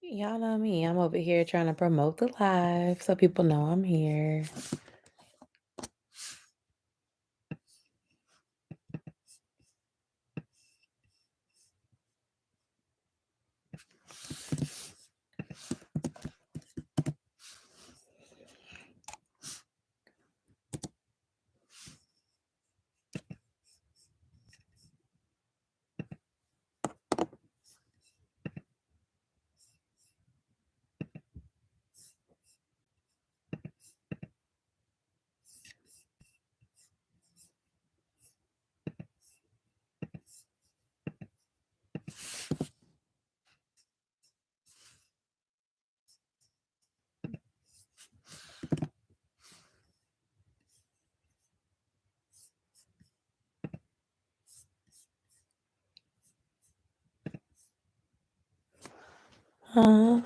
Y'all know me. I'm over here trying to promote the live so people know I'm here. Huh?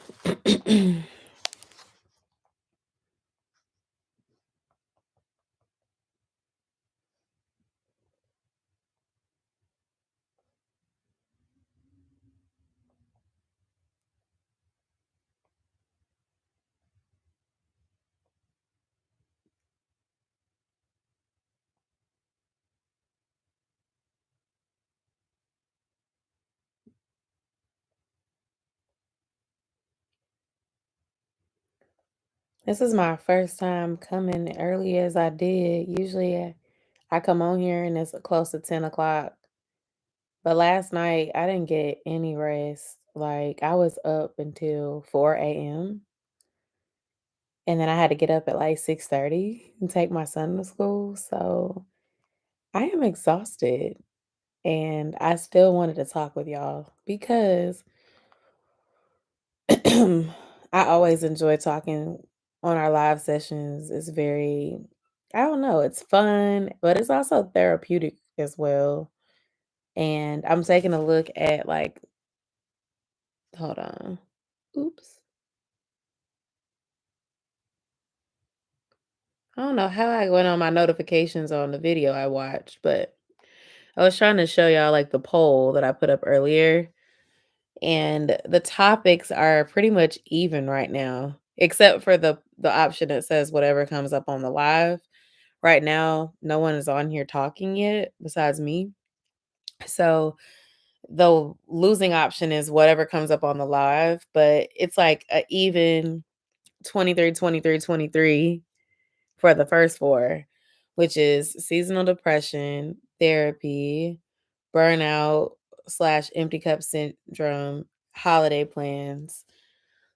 This is my first time coming early as I did. Usually I come on here and it's close to 10 o'clock. But last night I didn't get any rest. Like I was up until 4 a.m. and then I had to get up at like 6:30 and take my son to school. So I am exhausted and I still wanted to talk with y'all because I always enjoy talking on our live sessions. It's very, I don't know, it's fun, but it's also therapeutic as well. And I'm taking a look at like, hold on. Oops. I don't know how I went on my notifications on the video I watched, but I was trying to show y'all like the poll that I put up earlier. And the topics are pretty much even right now, except for the option that says whatever comes up on the live. Right now, no one is on here talking yet besides me. So the losing option is whatever comes up on the live, but it's like a even 23, 23, 23 for the first four, which is seasonal depression, therapy, burnout slash empty cup syndrome, holiday plans.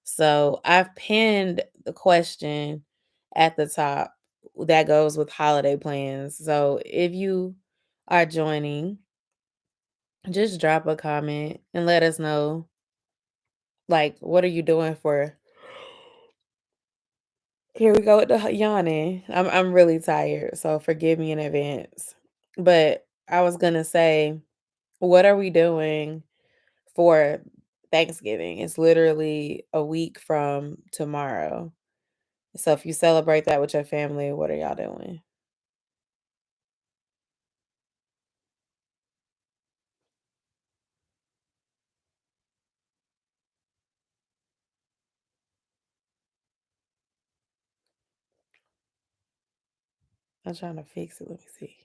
So I've pinned the question at the top that goes with holiday plans. So if you are joining, just drop a comment and let us know, like, what are you doing for? Here we go with the yawning. I'm really tired, so forgive me in advance. But I was gonna say, what are we doing for Thanksgiving? It's literally a week from tomorrow. So if you celebrate that with your family, what are y'all doing? I'm trying to fix it. Let me see.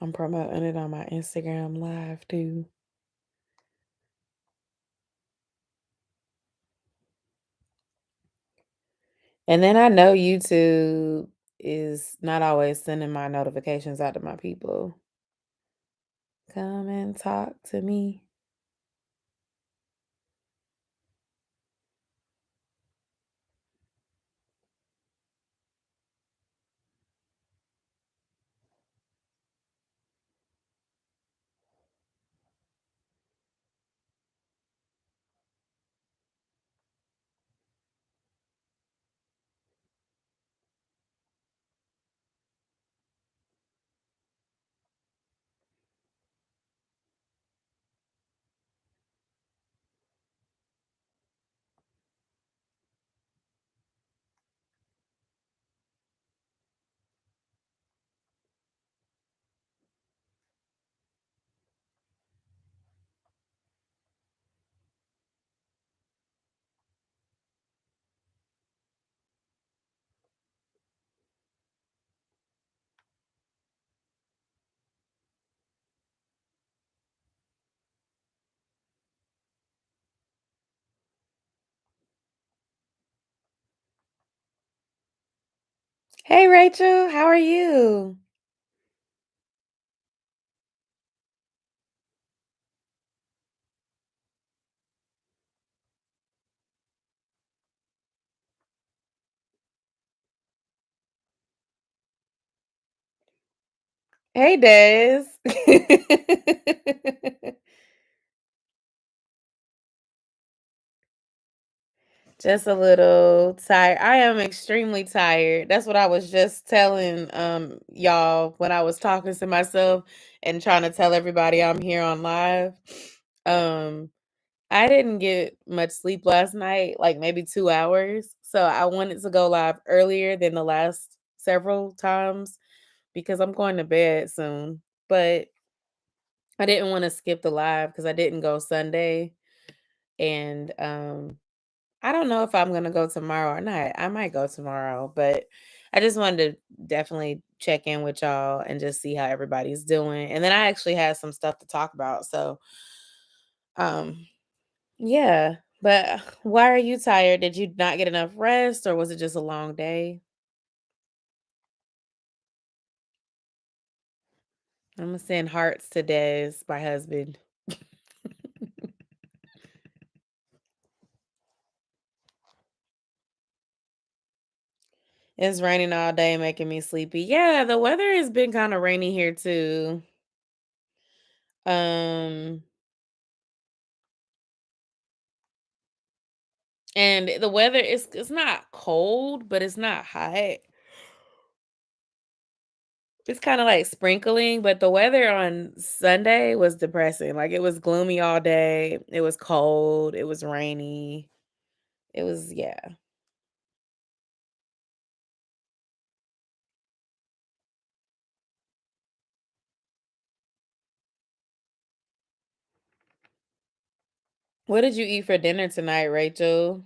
I'm promoting it on my Instagram live too. And then I know YouTube is not always sending my notifications out to my people. Come and talk to me. Hey, Rachel, how are you? Hey, Des. Just a little tired. I am extremely tired. That's what I was just telling y'all when I was talking to myself and trying to tell everybody I'm here on live. Um I didn't get much sleep last night, like maybe 2 hours. So I wanted to go live earlier than the last several times because I'm going to bed soon. But I didn't want to skip the live because I didn't go Sunday. And I don't know if I'm gonna go tomorrow or not. I might go tomorrow, but I just wanted to definitely check in with y'all and just see how everybody's doing. And then I actually had some stuff to talk about. So um yeah. But why are you tired? Did you not get enough rest or was it just a long day? I'm gonna send hearts to Des, my husband. It's raining all day, making me sleepy. Yeah, the weather has been kind of rainy here too. Um, and the weather is it's not cold, but it's not hot. It's kind of like sprinkling, but the weather on Sunday was depressing. Like it was gloomy all day. It was cold. It was rainy. It was yeah. What did you eat for dinner tonight, Rachel?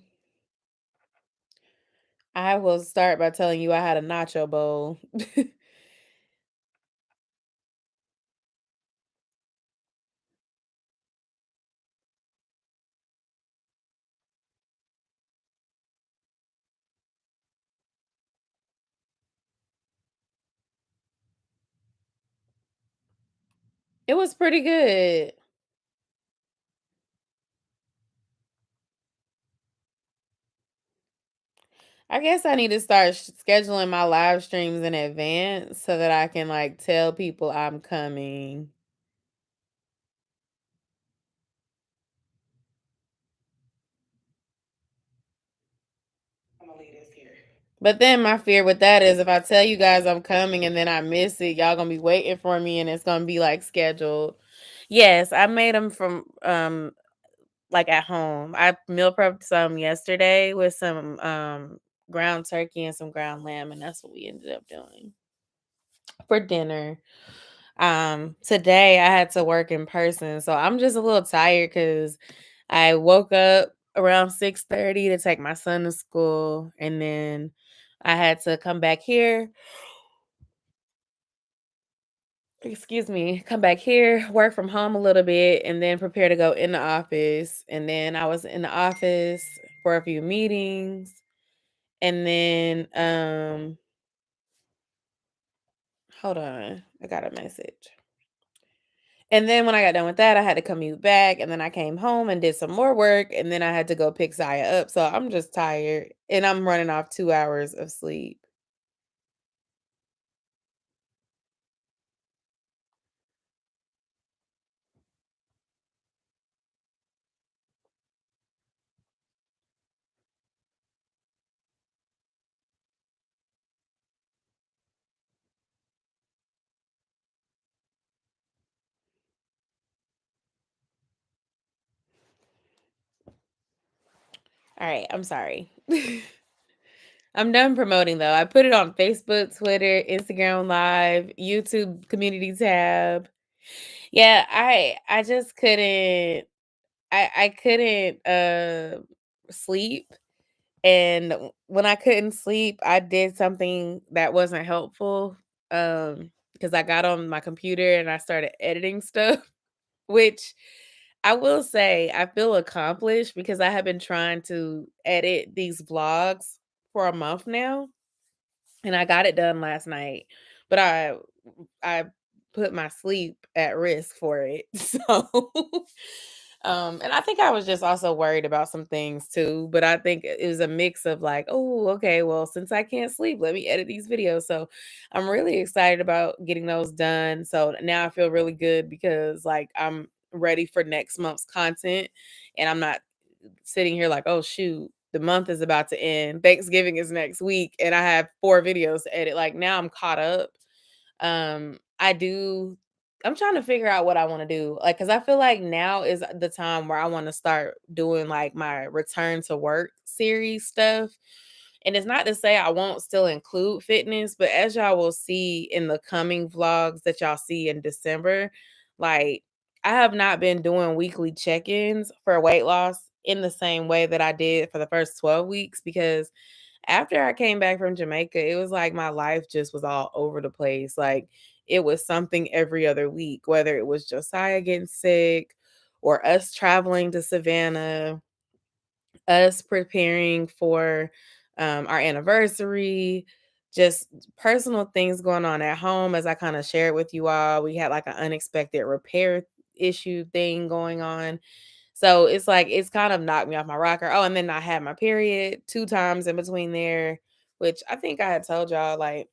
I will start by telling you I had a nacho bowl. It was pretty good. I guess I need to start scheduling my live streams in advance so that I can like tell people I'm coming. But then my fear with that is if I tell you guys I'm coming and then I miss it, y'all gonna be waiting for me and it's gonna be like scheduled. Yes, I made them from like at home. I meal prepped some yesterday with some ground turkey and some ground lamb, and that's what we ended up doing for dinner. Today I had to work in person, so I'm just a little tired because I woke up around 6:30 to take my son to school, and then I had to come back here. Excuse me, come back here, work from home a little bit, and then prepare to go in the office. And then I was in the office for a few meetings, and then hold on, I got a message. And then when I got done with that, I had to commute back, and then I came home and did some more work, and then I had to go pick Zaya up. So I'm just tired, and I'm running off 2 hours of sleep. All right, I'm sorry. I'm done promoting though. I put it on Facebook, Twitter, Instagram Live, YouTube community tab. Yeah, I just couldn't I couldn't sleep, and when I couldn't sleep, I did something that wasn't helpful because I got on my computer and I started editing stuff, which I will say I feel accomplished because I have been trying to edit these vlogs for a month now. and I got it done last night, but I put my sleep at risk for it. So, and I think I was just also worried about some things too, but I think it was a mix of like, oh, okay, well, since I can't sleep, let me edit these videos. So I'm really excited about getting those done. So now I feel really good because like I'm ready for next month's content and I'm not sitting here like, oh shoot, the month is about to end. Thanksgiving is next week and I have 4 videos to edit. Like now I'm caught up. I do I'm trying to figure out what I want to do. Like cuz I feel like now is the time where I want to start doing like my return to work series stuff. And it's not to say I won't still include fitness, but as y'all will see in the coming vlogs that y'all see in December, like I have not been doing weekly check-ins for weight loss in the same way that I did for the first 12 weeks because after I came back from Jamaica, it was like my life just was all over the place. Like it was something every other week, whether it was Josiah getting sick or us traveling to Savannah, us preparing for our anniversary, just personal things going on at home. As I kind of shared with you all, we had like an unexpected repair issue thing going on. So it's like it's kind of knocked me off my rocker. Oh, and then I had my period 2 times in between there, which I think I had told y'all, like,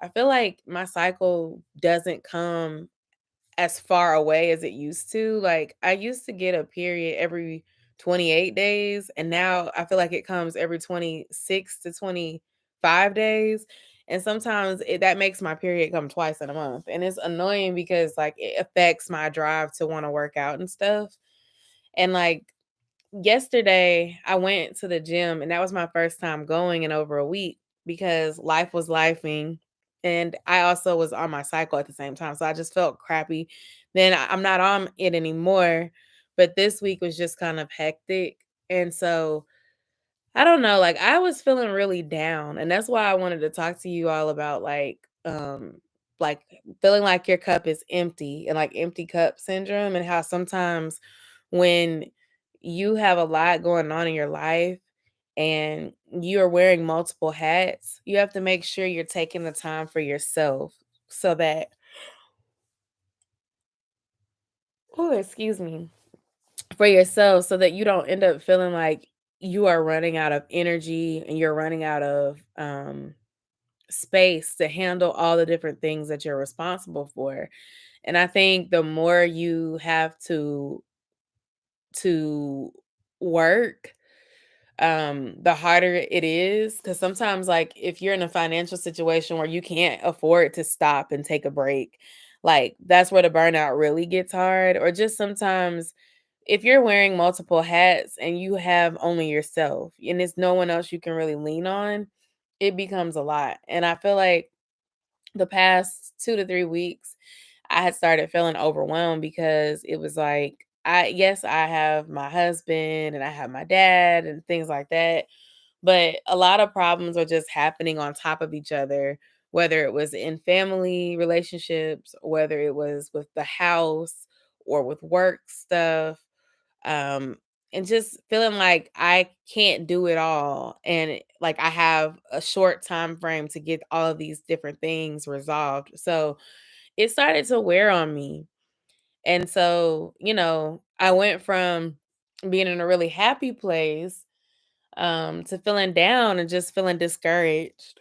I feel like my cycle doesn't come as far away as it used to. Like, I used to get a period every 28 days, and now I feel like it comes every 26 to 25 days. And sometimes that makes my period come twice in a month. And it's annoying because like it affects my drive to want to work out and stuff. And like yesterday, I went to the gym and that was my first time going in over a week because life was lifing. And I also was on my cycle at the same time. So I just felt crappy. Then I'm not on it anymore. But this week was just kind of hectic. And so I don't know, like, I was feeling really down, and that's why I wanted to talk to you all about, like, feeling like your cup is empty and, like, empty cup syndrome and how sometimes when you have a lot going on in your life and you are wearing multiple hats, you have to make sure you're taking the time for yourself so that oh, excuse me. For yourself so that you don't end up feeling like you are running out of energy and you're running out of space to handle all the different things that you're responsible for. And I think the more you have to work, the harder it is because sometimes like if you're in a financial situation where you can't afford to stop and take a break, like that's where the burnout really gets hard. Or just sometimes if you're wearing multiple hats and you have only yourself and there's no one else you can really lean on, it becomes a lot. And I feel like the past 2 to 3 weeks, I had started feeling overwhelmed because it was like, yes, I have my husband and I have my dad and things like that, but a lot of problems are just happening on top of each other, whether it was in family relationships, whether it was with the house or with work stuff, um, and just feeling like I can't do it all, and like I have a short time frame to get all of these different things resolved. So it started to wear on me. And so, I went from being in a really happy place to feeling down and just feeling discouraged.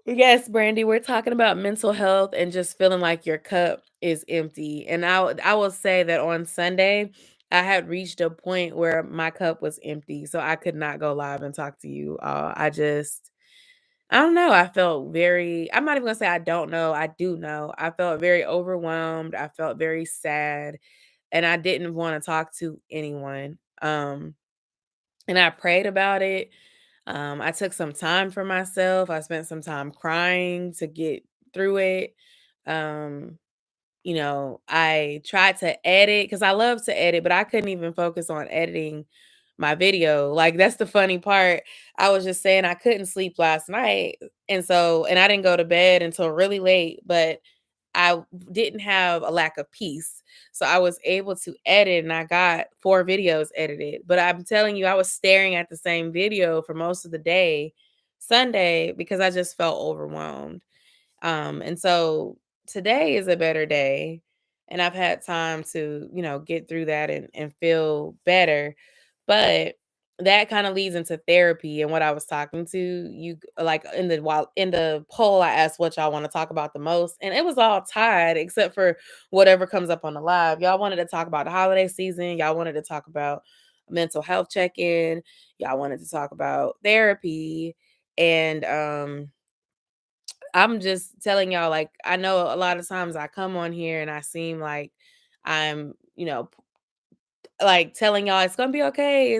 Yes, Brandy, we're talking about mental health and just feeling like your cup is empty. And I will say that on Sunday, I had reached a point where my cup was empty, so I could not go live and talk to you. I don't know. I felt very, I'm not even gonna say I don't know. I do know. I felt very overwhelmed. I felt very sad, and I didn't want to talk to anyone. And I prayed about it. I took some time for myself. I spent some time crying to get through it. Um, I tried to edit because I love to edit, but I couldn't even focus on editing my video. Like that's the funny part. I was just saying I couldn't sleep last night. And I didn't go to bed until really late, but I didn't have a lack of peace. So I was able to edit and I got 4 videos edited. But I'm telling you, I was staring at the same video for most of the day Sunday because I just felt overwhelmed. And so today is a better day, and I've had time to, get through that and feel better. But that kind of leads into therapy and what I was talking to you like in the poll I asked what y'all want to talk about the most, and it was all tied except for whatever comes up on the live. Y'all wanted to talk about the holiday season, y'all wanted to talk about mental health check-in, y'all wanted to talk about therapy, and I'm just telling y'all, like, I know a lot of times I come on here and I seem like I'm, like telling y'all it's gonna be okay.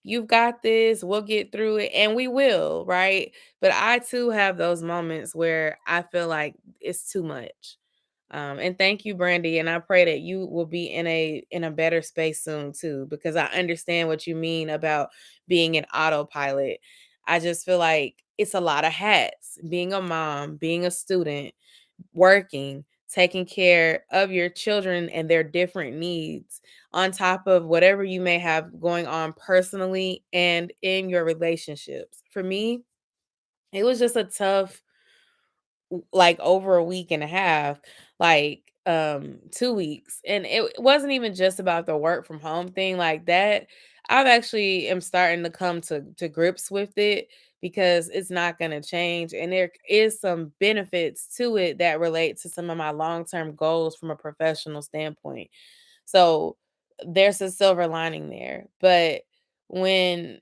You've got this, we'll get through it, and we will, right? But I too have those moments where I feel like it's too much. And thank you, Brandy. And I pray that you will be in a better space soon too, because I understand what you mean about being an autopilot. I just feel like it's a lot of hats, being a mom, being a student, working, taking care of your children and their different needs, on top of whatever you may have going on personally and in your relationships. For me, it was just a tough like over a week and a half, like 2 weeks. And it wasn't even just about the work from home thing like that. I've actually am starting to come to grips with it because it's not going to change, and there is some benefits to it that relate to some of my long-term goals from a professional standpoint. So there's a silver lining there. But when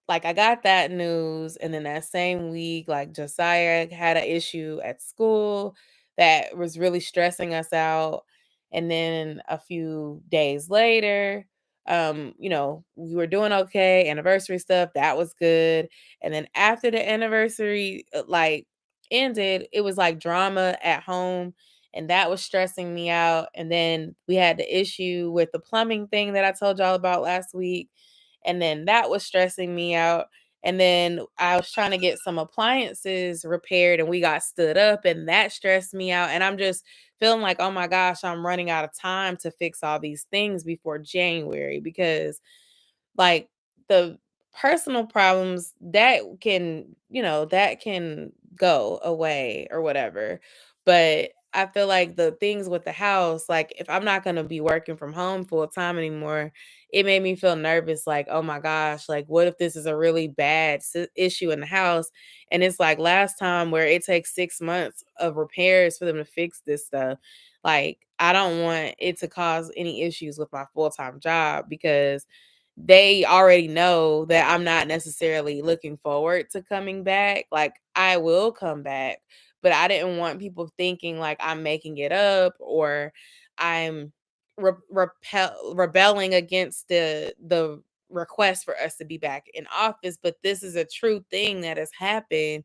like, I got that news, and then that same week, like, Josiah had an issue at school that was really stressing us out, and then a few days later, we were doing okay, anniversary stuff, that was good, and then after the anniversary, ended, it was, like, drama at home, and that was stressing me out, and then we had the issue with the plumbing thing that I told y'all about last week, and then that was stressing me out. And then I was trying to get some appliances repaired and we got stood up and that stressed me out. And I'm just feeling like, oh my gosh, I'm running out of time to fix all these things before January because like the personal problems that can go away or whatever. But I feel like the things with the house, like if I'm not going to be working from home full time anymore, it made me feel nervous. Like, oh my gosh, like what if this is a really bad issue in the house? And it's like last time where it takes 6 months of repairs for them to fix this stuff. Like, I don't want it to cause any issues with my full time job because they already know that I'm not necessarily looking forward to coming back. Like, I will come back, but I didn't want people thinking like I'm making it up or I'm rebelling against the request for us to be back in office. But this is a true thing that has happened,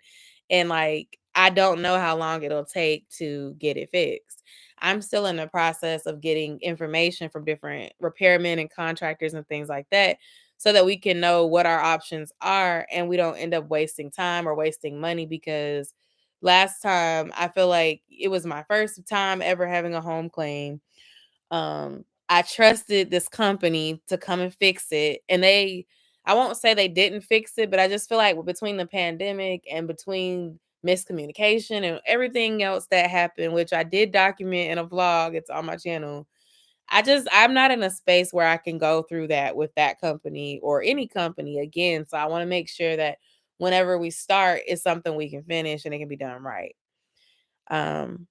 and like I don't know how long it'll take to get it fixed. I'm still in the process of getting information from different repairmen and contractors and things like that so that we can know what our options are and we don't end up wasting time or wasting money because last time I feel like it was my first time ever having a home claim. I trusted this company to come and fix it, and I won't say they didn't fix it, but I just feel like between the pandemic and between miscommunication and everything else that happened, which I did document in a vlog, it's on my channel. I'm not in a space where I can go through that with that company or any company again. So I want to make sure that whenever we start, it's something we can finish and it can be done right. Um,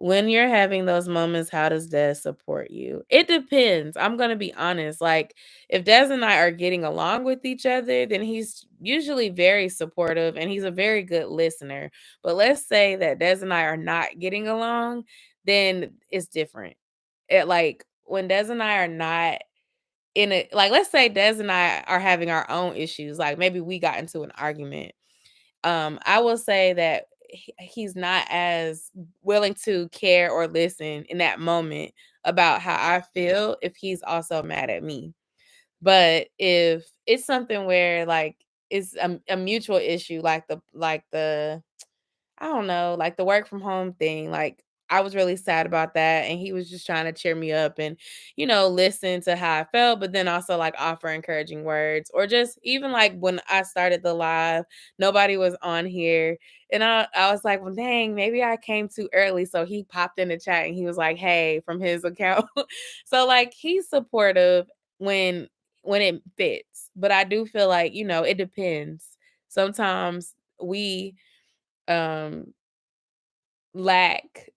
when you're having those moments, how does Des support you? It depends. I'm gonna be honest. Like, if Des and I are getting along with each other, then he's usually very supportive and he's a very good listener. But let's say that Des and I are not getting along, then it's different. Like when Des and I are not in it, like let's say Des and I are having our own issues, like maybe we got into an argument. I will say that he's not as willing to care or listen in that moment about how I feel if he's also mad at me. But if it's something where like it's a mutual issue, like the I don't know, like the work from home thing, like I was really sad about that. And he was just trying to cheer me up and, listen to how I felt, but then also like offer encouraging words or just even like when I started the live, nobody was on here. And I was like, well, dang, maybe I came too early. So he popped in the chat and he was like, hey, from his account. So like he's supportive when when it fits. But I do feel like, it depends. Sometimes we um lack,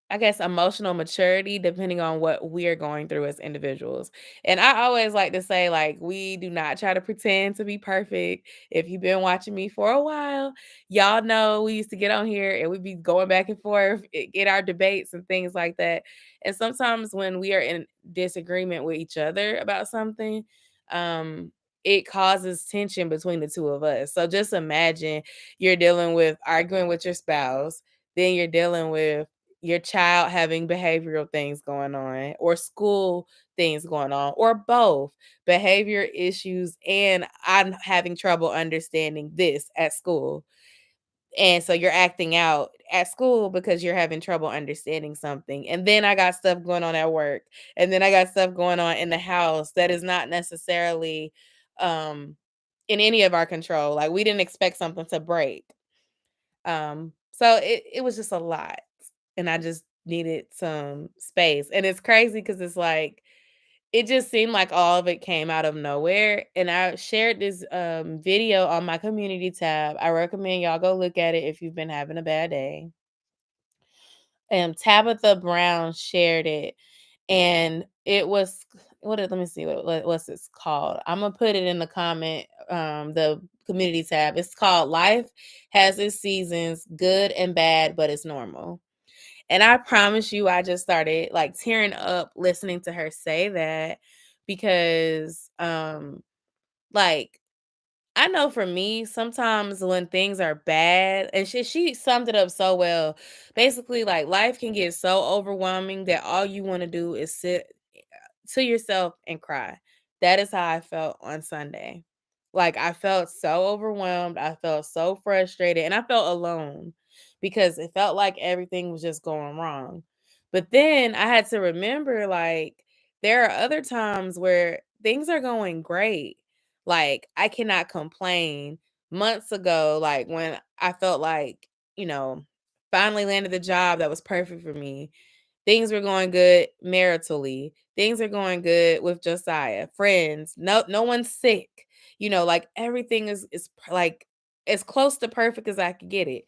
I guess, emotional maturity depending on what we're going through as individuals. And I always like to say, like, we do not try to pretend to be perfect. If you've been watching me for a while, y'all know we used to get on here and we'd be going back and forth, get our debates and things like that. And sometimes when we are in disagreement with each other about something, um, it causes tension between the two of us. So just imagine you're dealing with arguing with your spouse, then you're dealing with your child having behavioral things going on or school things going on or both behavior issues and I'm having trouble understanding this at school. And so you're acting out at school because you're having trouble understanding something. And then I got stuff going on at work. And then I got stuff going on in the house that is not necessarily um in any of our control. Like we didn't expect something to break. So it was just a lot, and I just needed some space, and it's crazy because it's like, it just seemed like all of it came out of nowhere, and I shared this, video on my community tab. I recommend y'all go look at it if you've been having a bad day. Tabitha Brown shared it, and it was let me see what's this called. Imma put it in the comment, the community tab. It's called "Life Has Its Seasons, Good and Bad, but It's Normal." And I promise you, I just started like tearing up listening to her say that because, like I know for me, sometimes when things are bad, and she summed it up so well. Basically, like life can get so overwhelming that all you want to do is sit to yourself and cry. That is how I felt on Sunday. Like I felt so overwhelmed, I felt so frustrated, and I felt alone because it felt like everything was just going wrong. But then I had to remember like there are other times where things are going great. Like I cannot complain. Months ago, like when I felt like, you know, finally landed the job that was perfect for me. Things were going good maritally. Things are going good with Josiah. Friends, no one's sick. Like everything like as close to perfect as I could get it.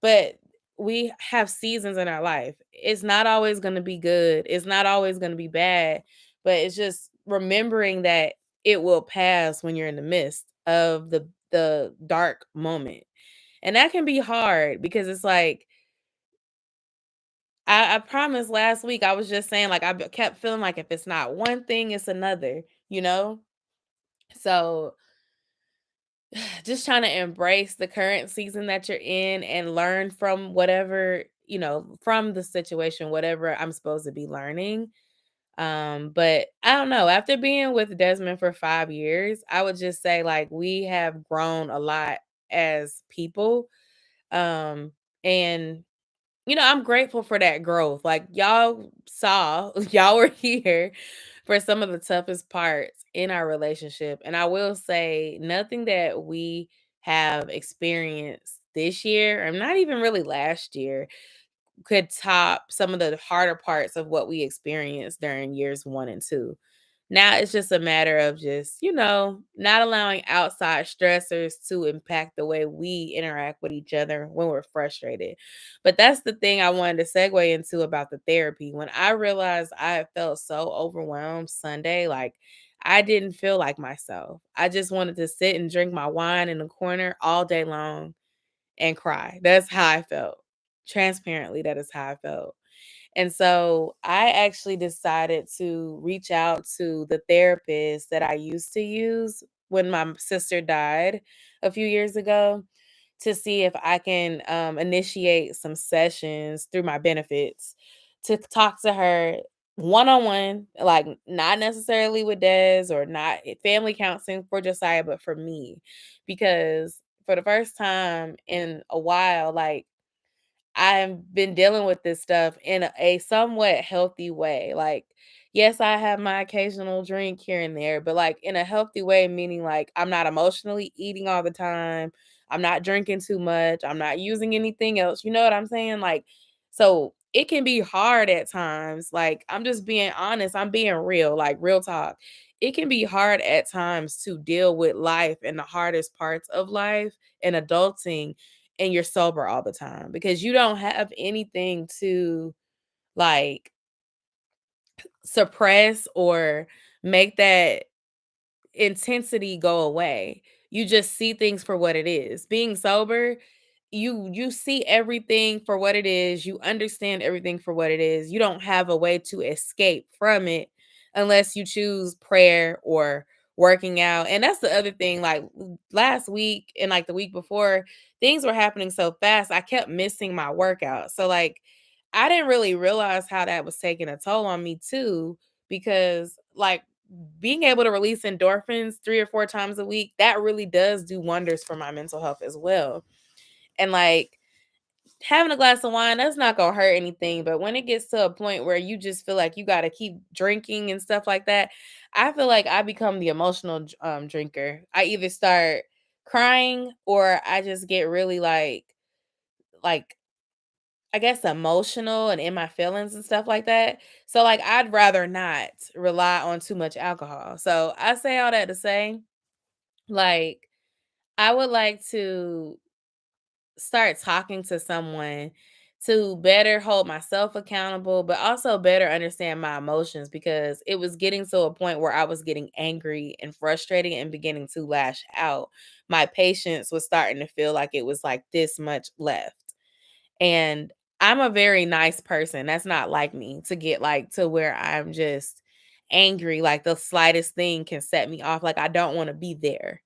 But we have seasons in our life. It's not always going to be good. It's not always going to be bad, but it's just remembering that it will pass when you're in the midst of the dark moment. And that can be hard because it's like I promised last week, I was just saying, like, kept feeling like if it's not one thing, it's another, you know? So just trying to embrace the current season that you're in and learn from whatever, from the situation, whatever I'm supposed to be learning. But I don't know. After being with Desmond for 5 years, I would just say like we have grown a lot as people. Um, and I'm grateful for that growth. Like y'all saw, y'all were here for some of the toughest parts in our relationship. And I will say, nothing that we have experienced this year, or not even really last year, could top some of the harder parts of what we experienced during years 1 and 2. Now it's just a matter of just, not allowing outside stressors to impact the way we interact with each other when we're frustrated. But that's the thing I wanted to segue into about the therapy. When I realized I felt so overwhelmed Sunday, like I didn't feel like myself. I just wanted to sit and drink my wine in the corner all day long and cry. That's how I felt. Transparently, that is how I felt. And so I actually decided to reach out to the therapist that I used to use when my sister died a few years ago to see if I can initiate some sessions through my benefits to talk to her one on one, like not necessarily with Des or not family counseling for Josiah, but for me. Because for the first time in a while, like, I've been dealing with this stuff in a somewhat healthy way. Like, yes, I have my occasional drink here and there, but like in a healthy way, meaning like I'm not emotionally eating all the time. I'm not drinking too much. I'm not using anything else. You know what I'm saying? Like, so it can be hard at times. Like, I'm just being honest. I'm being real, like real talk. It can be hard at times to deal with life and the hardest parts of life and adulting, and you're sober all the time because you don't have anything to like suppress or make that intensity go away. You just see things for what it is. Being sober, you see everything for what it is. You understand everything for what it is. You don't have a way to escape from it unless you choose prayer or working out. And that's the other thing, like last week and like the week before, things were happening so fast. I kept missing my workout. So like I didn't really realize how that was taking a toll on me too, because like being able to release endorphins 3 or 4 times a week, that really does do wonders for my mental health as well. And like having a glass of wine, that's not gonna hurt anything. But when it gets to a point where you just feel like you gotta keep drinking and stuff like that, I feel like I become the emotional drinker. I either start crying or I just get really like I guess emotional and in my feelings and stuff like that. So like I'd rather not rely on too much alcohol. So I say all that to say, like, I would like to start talking to someone to better hold myself accountable, but also better understand my emotions because it was getting to a point where I was getting angry and frustrated and beginning to lash out. My patience was starting to feel like it was like this much left. And I'm a very nice person. That's not like me to get like to where I'm just angry. Like the slightest thing can set me off. Like I don't want to be there.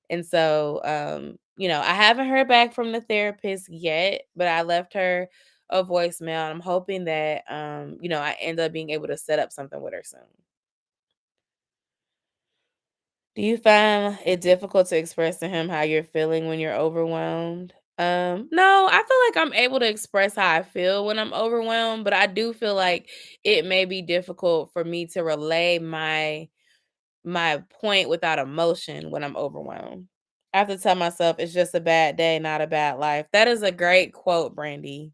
And so, I haven't heard back from the therapist yet, but I left her a voicemail. And I'm hoping that, I end up being able to set up something with her soon. Do you find it difficult to express to him how you're feeling when you're overwhelmed? No, I feel like I'm able to express how I feel when I'm overwhelmed, but I do feel like it may be difficult for me to relay my point without emotion when I'm overwhelmed. I have to tell myself it's just a bad day, not a bad life. That is a great quote, Brandy.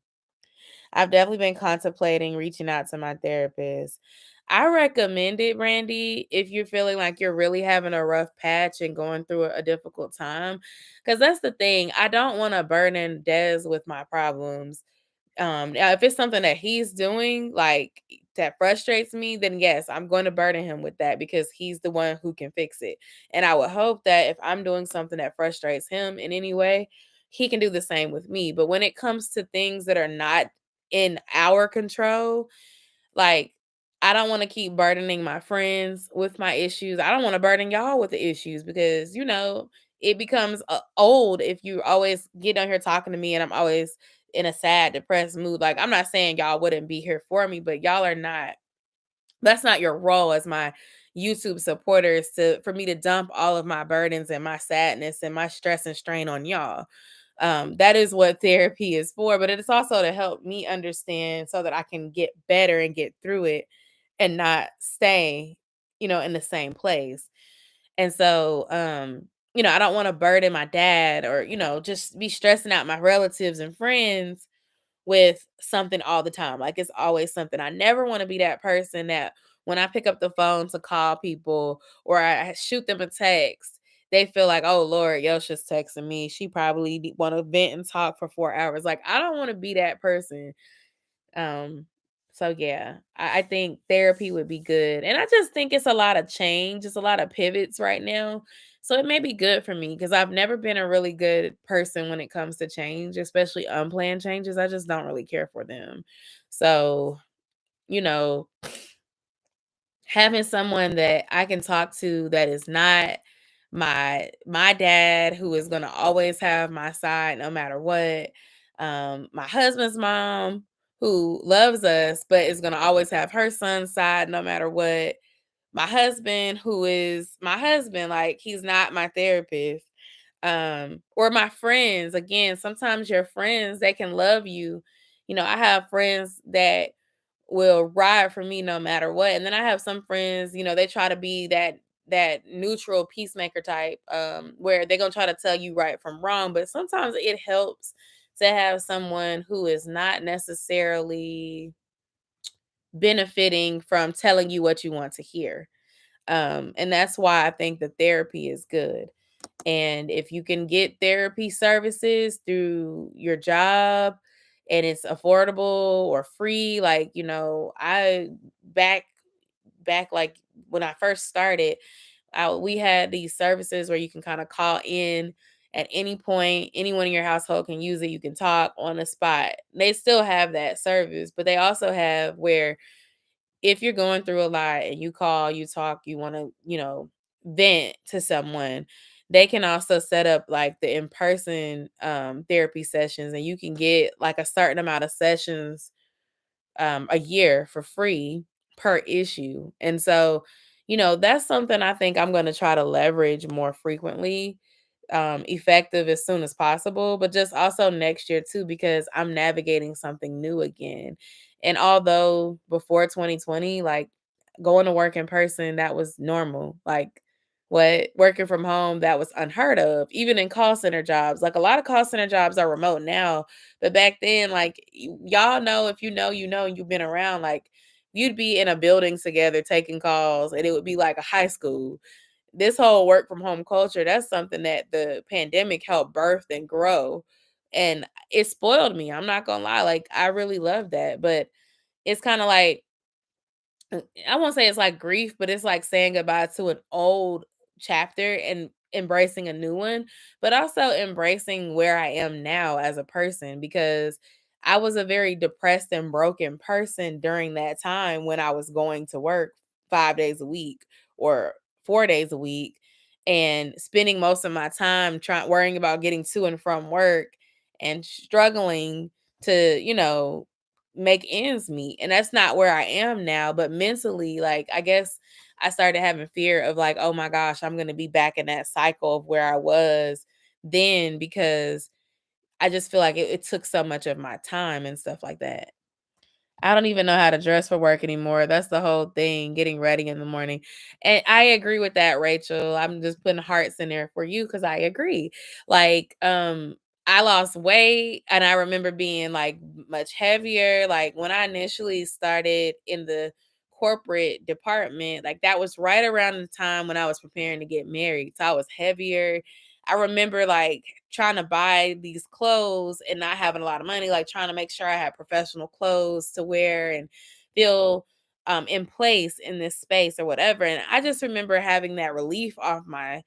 I've definitely been contemplating reaching out to my therapist. I recommend it, Brandy, if you're feeling like you're really having a rough patch and going through a difficult time. Because that's the thing. I don't want to burden Des with my problems. Now if it's something that he's doing, like, that frustrates me, then yes, I'm going to burden him with that because he's the one who can fix it. And I would hope that if I'm doing something that frustrates him in any way, he can do the same with me. But when it comes to things that are not in our control, like, I don't wanna keep burdening my friends with my issues. I don't wanna burden y'all with the issues because, it becomes, old if you always get on here talking to me and I'm always in a sad, depressed mood. Like, I'm not saying y'all wouldn't be here for me, but y'all are not, that's not your role as my YouTube supporters to for me to dump all of my burdens and my sadness and my stress and strain on y'all. That is what therapy is for, but it is also to help me understand so that I can get better and get through it and not stay, in the same place. And so, I don't want to burden my dad or, just be stressing out my relatives and friends with something all the time. Like it's always something. I never want to be that person that when I pick up the phone to call people or I shoot them a text, they feel like, oh Lord, Yosha's texting me. She probably want to vent and talk for 4 hours. Like I don't want to be that person. Um, so yeah, I think therapy would be good. And I just think it's a lot of change. It's a lot of pivots right now. So it may be good for me because I've never been a really good person when it comes to change, especially unplanned changes. I just don't really care for them. So, you know, having someone that I can talk to that is not my dad who is going to always have my side no matter what. My husband's mom who loves us but is going to always have her son's side no matter what. My husband who is my husband, like he's not my therapist. Or my friends, again, sometimes your friends, they can love you. I have friends that will ride for me no matter what. And then I have some friends, they try to be that neutral peacemaker type, where they're gonna try to tell you right from wrong. But sometimes it helps to have someone who is not necessarily benefiting from telling you what you want to hear. And that's why I think the therapy is good. And if you can get therapy services through your job and it's affordable or free, like, I back like when I first started, we had these services where you can kind of call in at any point. Anyone in your household can use it. You can talk on the spot. They still have that service, but they also have where if you're going through a lot and you call, you talk, you want to, vent to someone, they can also set up like the in-person therapy sessions, and you can get like a certain amount of sessions a year for free per issue. And so, that's something I think I'm going to try to leverage more frequently, effective as soon as possible, but just also next year too, because I'm navigating something new again. And although before 2020, like going to work in person, that was normal. Like what working from home, that was unheard of, even in call center jobs. Like a lot of call center jobs are remote now, but back then, like y'all know, if and you've been around, like you'd be in a building together taking calls, and it would be like a high school. This whole work from home culture, that's something that the pandemic helped birth and grow. And it spoiled me. I'm not gonna lie. Like I really love that. But it's kind of like I won't say it's like grief, but it's like saying goodbye to an old chapter and embracing a new one, but also embracing where I am now as a person, because I was a very depressed and broken person during that time when I was going to work 5 days a week or 4 days a week and spending most of my time trying worrying about getting to and from work and struggling to, make ends meet. And that's not where I am now. But mentally, like, I guess I started having fear of, like, oh my gosh, I'm going to be back in that cycle of where I was then, because I just feel like it took so much of my time and stuff like that. I don't even know how to dress for work anymore. That's the whole thing, getting ready in the morning. And I agree with that, Rachel. I'm just putting hearts in there for you because I agree. Like, I lost weight and I remember being like much heavier. Like when I initially started in the corporate department, like that was right around the time when I was preparing to get married. So I was heavier. I remember like trying to buy these clothes and not having a lot of money, like trying to make sure I had professional clothes to wear and feel in place in this space or whatever. And I just remember having that relief off my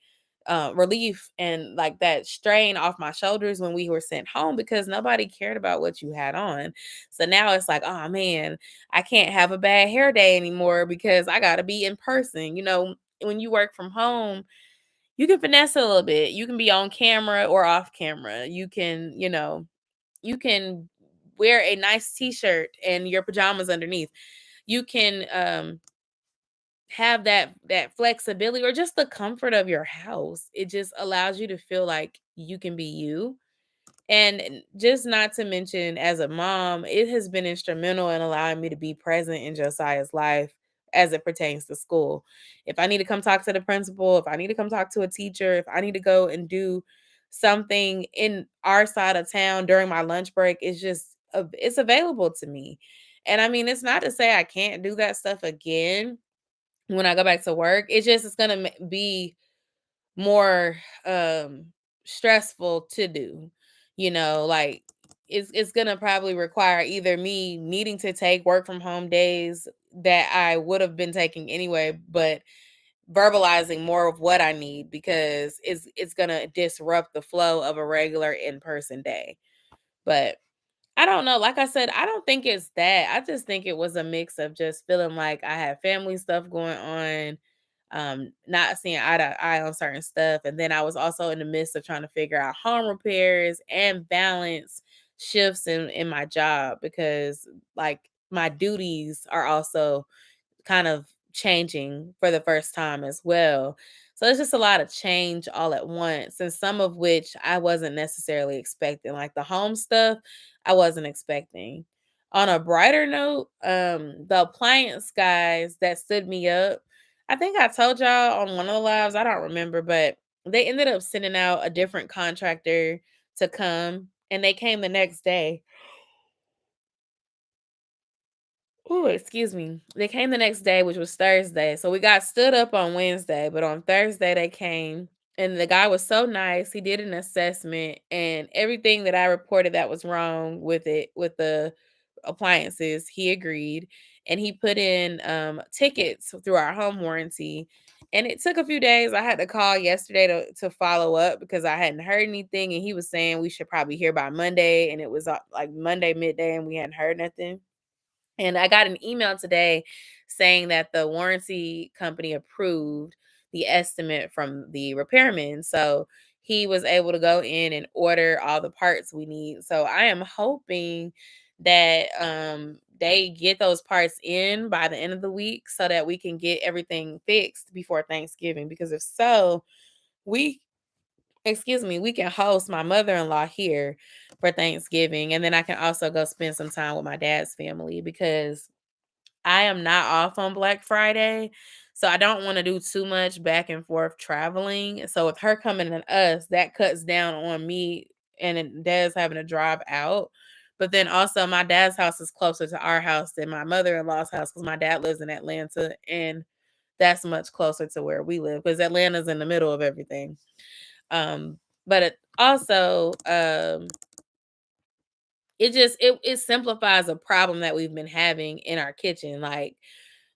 relief and like that strain off my shoulders when we were sent home, because nobody cared about what you had on. So now it's like, oh man, I can't have a bad hair day anymore because I got to be in person. When you work from home, you can finesse it a little bit. You can be on camera or off camera. You can wear a nice t-shirt and your pajamas underneath. You can have that flexibility or just the comfort of your house. It just allows you to feel like you can be you. And just not to mention, as a mom, it has been instrumental in allowing me to be present in Josiah's life as it pertains to school. If I need to come talk to the principal, if I need to come talk to a teacher, if I need to go and do something in our side of town during my lunch break, it's available to me. And I mean, it's not to say I can't do that stuff again when I go back to work. It's gonna be more stressful to do. Like it's gonna probably require either me needing to take work from home days that I would have been taking anyway, but verbalizing more of what I need, because it's gonna disrupt the flow of a regular in-person day. But I don't know. Like I said, I don't think it's that. I just think it was a mix of just feeling like I had family stuff going on, not seeing eye to eye on certain stuff. And then I was also in the midst of trying to figure out home repairs and balance shifts in my job, because like my duties are also kind of changing for the first time as well. So it's just a lot of change all at once, and some of which I wasn't necessarily expecting. Like the home stuff, I wasn't expecting. On a brighter note, the appliance guys that stood me up, I think I told y'all on one of the lives, I don't remember, but they ended up sending out a different contractor to come, and they came the next day. Ooh, excuse me. They came the next day, which was Thursday. So we got stood up on Wednesday, but on Thursday they came, and the guy was so nice. He did an assessment, and everything that I reported that was wrong with it, with the appliances, he agreed. And he put in tickets through our home warranty. And it took a few days. I had to call yesterday to follow up because I hadn't heard anything. And he was saying we should probably hear by Monday. And it was like Monday midday, and we hadn't heard nothing. And I got an email today saying that the warranty company approved the estimate from the repairman. So he was able to go in and order all the parts we need. So I am hoping that they get those parts in by the end of the week so that we can get everything fixed before Thanksgiving. Because if so, we we can host my mother-in-law here for Thanksgiving. And then I can also go spend some time with my dad's family because I am not off on Black Friday, so I don't wanna do too much back and forth traveling. So with her coming and us, that cuts down on me and then Dad's having to drive out. But then also my dad's house is closer to our house than my mother-in-law's house because my dad lives in Atlanta, and that's much closer to where we live because Atlanta's in the middle of everything. But it also, it simplifies a problem that we've been having in our kitchen. Like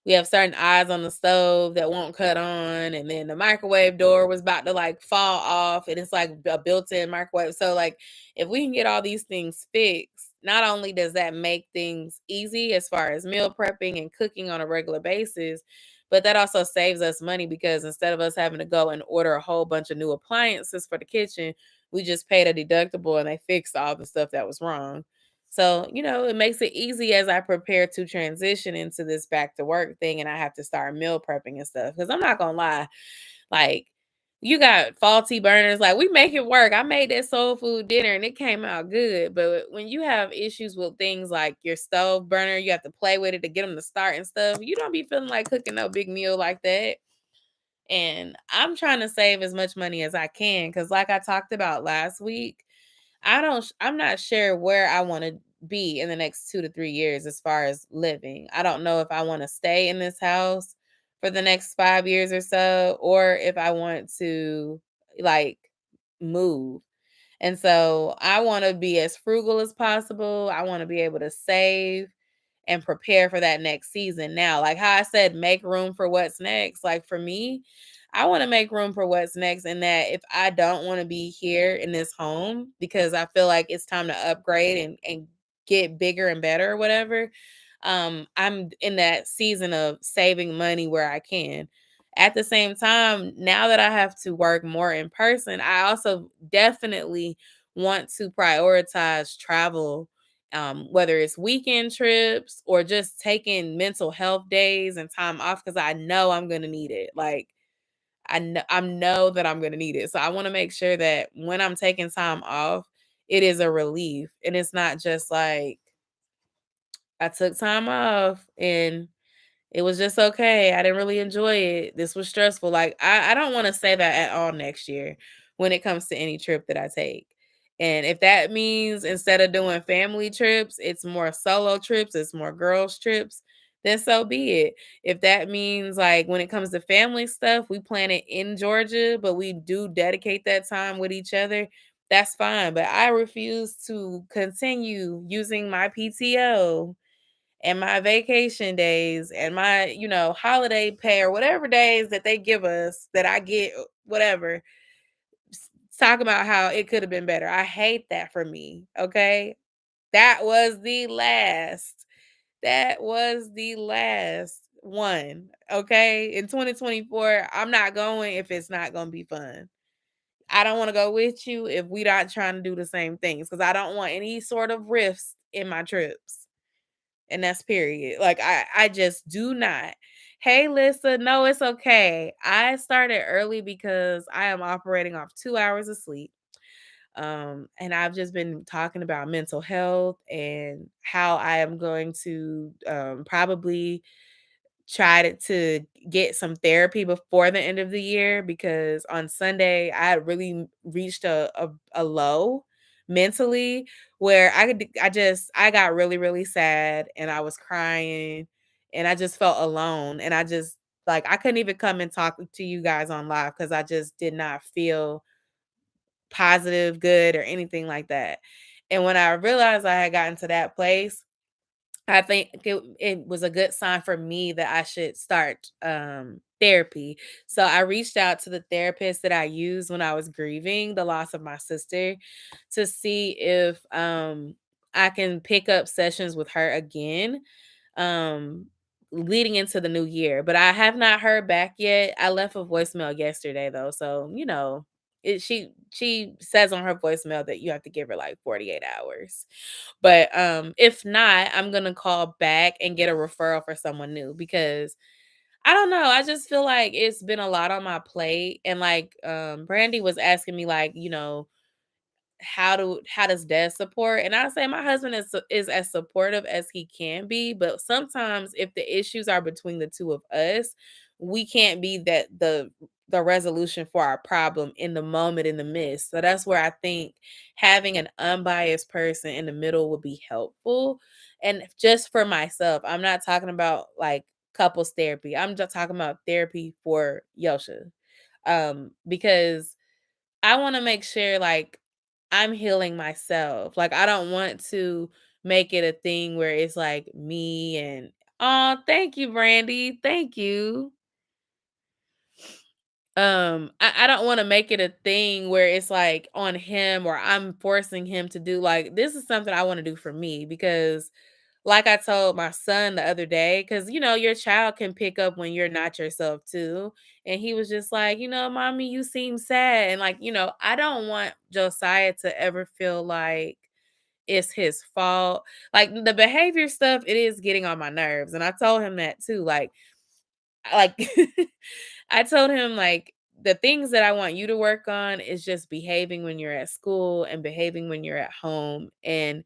we have certain eyes on the stove that won't cut on, and then the microwave door was about to like fall off, and it's like a built-in microwave. So like if we can get all these things fixed, not only does that make things easy as far as meal prepping and cooking on a regular basis, but that also saves us money because instead of us having to go and order a whole bunch of new appliances for the kitchen, we just paid a deductible and they fixed all the stuff that was wrong. So, it makes it easy as I prepare to transition into this back to work thing and I have to start meal prepping and stuff. Cause I'm not gonna lie, like you got faulty burners, like we make it work. I made that soul food dinner and it came out good. But when you have issues with things like your stove burner, you have to play with it to get them to start and stuff. You don't be feeling like cooking no big meal like that. And I'm trying to save as much money as I can. Cause like I talked about last week, I'm not sure where I want to be in the next 2 to 3 years as far as living. I don't know if I want to stay in this house for the next 5 years or so or if I want to like move. And so I want to be as frugal as possible. I want to be able to save and prepare for that next season now. Like how I said, make room for what's next. Like for me, I want to make room for what's next. And that if I don't want to be here in this home because I feel like it's time to upgrade and get bigger and better or whatever, I'm in that season of saving money where I can. At the same time, now that I have to work more in person, I also definitely want to prioritize travel, whether it's weekend trips or just taking mental health days and time off because I know I'm gonna need it. Like I know that I'm gonna need it. So I want to make sure that when I'm taking time off, it is a relief and it's not just like I took time off and it was just okay. I didn't really enjoy it. This was stressful. Like I don't want to say that at all next year when it comes to any trip that I take. And if that means instead of doing family trips, it's more solo trips, it's more girls trips, then so be it. If that means like when it comes to family stuff, we plan it in Georgia, but we do dedicate that time with each other, that's fine. But I refuse to continue using my PTO and my vacation days and my, holiday pay or whatever days that they give us that I get, whatever, talk about how it could have been better. I hate that for me. Okay. That was the last. That was the last one. Okay. In 2024, I'm not going if it's not going to be fun. I don't want to go with you if we not trying to do the same things because I don't want any sort of rifts in my trips. And that's period. Like I just do not Hey, Lisa. No, it's okay. I started early because I am operating off 2 hours of sleep. And I've just been talking about mental health and how I am going to probably try to get some therapy before the end of the year because on Sunday I had really reached a low mentally where I got really really sad and I was crying and I just felt alone and I just like I couldn't even come and talk to you guys on live cuz I just did not feel positive, good or anything like that. And when I realized I had gotten to that place, I think it was a good sign for me that I should start therapy. So I reached out to the therapist that I used when I was grieving the loss of my sister to see if I can pick up sessions with her again um leading into the new year. But I have not heard back yet. I left a voicemail yesterday though. So, she says on her voicemail that you have to give her like 48 hours. But if not, I'm going to call back and get a referral for someone new because I don't know, I just feel like it's been a lot on my plate and like Brandy was asking me like, how does dad support? And I say my husband is as supportive as he can be, but sometimes if the issues are between the two of us, we can't be the resolution for our problem in the moment in the midst. So that's where I think having an unbiased person in the middle would be helpful. And just for myself, I'm not talking about like couples therapy. I'm just talking about therapy for Yosha. Because I wanna make sure, like, I'm healing myself. Like, I don't want to make it a thing where it's, like, me and oh, thank you, Brandy. Thank you. I don't wanna make it a thing where it's, like, on him or I'm forcing him to do, like this is something I wanna do for me because like I told my son the other day, because your child can pick up when you're not yourself too. And he was just like, mommy, you seem sad. And like, I don't want Josiah to ever feel like it's his fault. Like the behavior stuff, it is getting on my nerves. And I told him that too. Like I told him like the things that I want you to work on is just behaving when you're at school and behaving when you're at home. And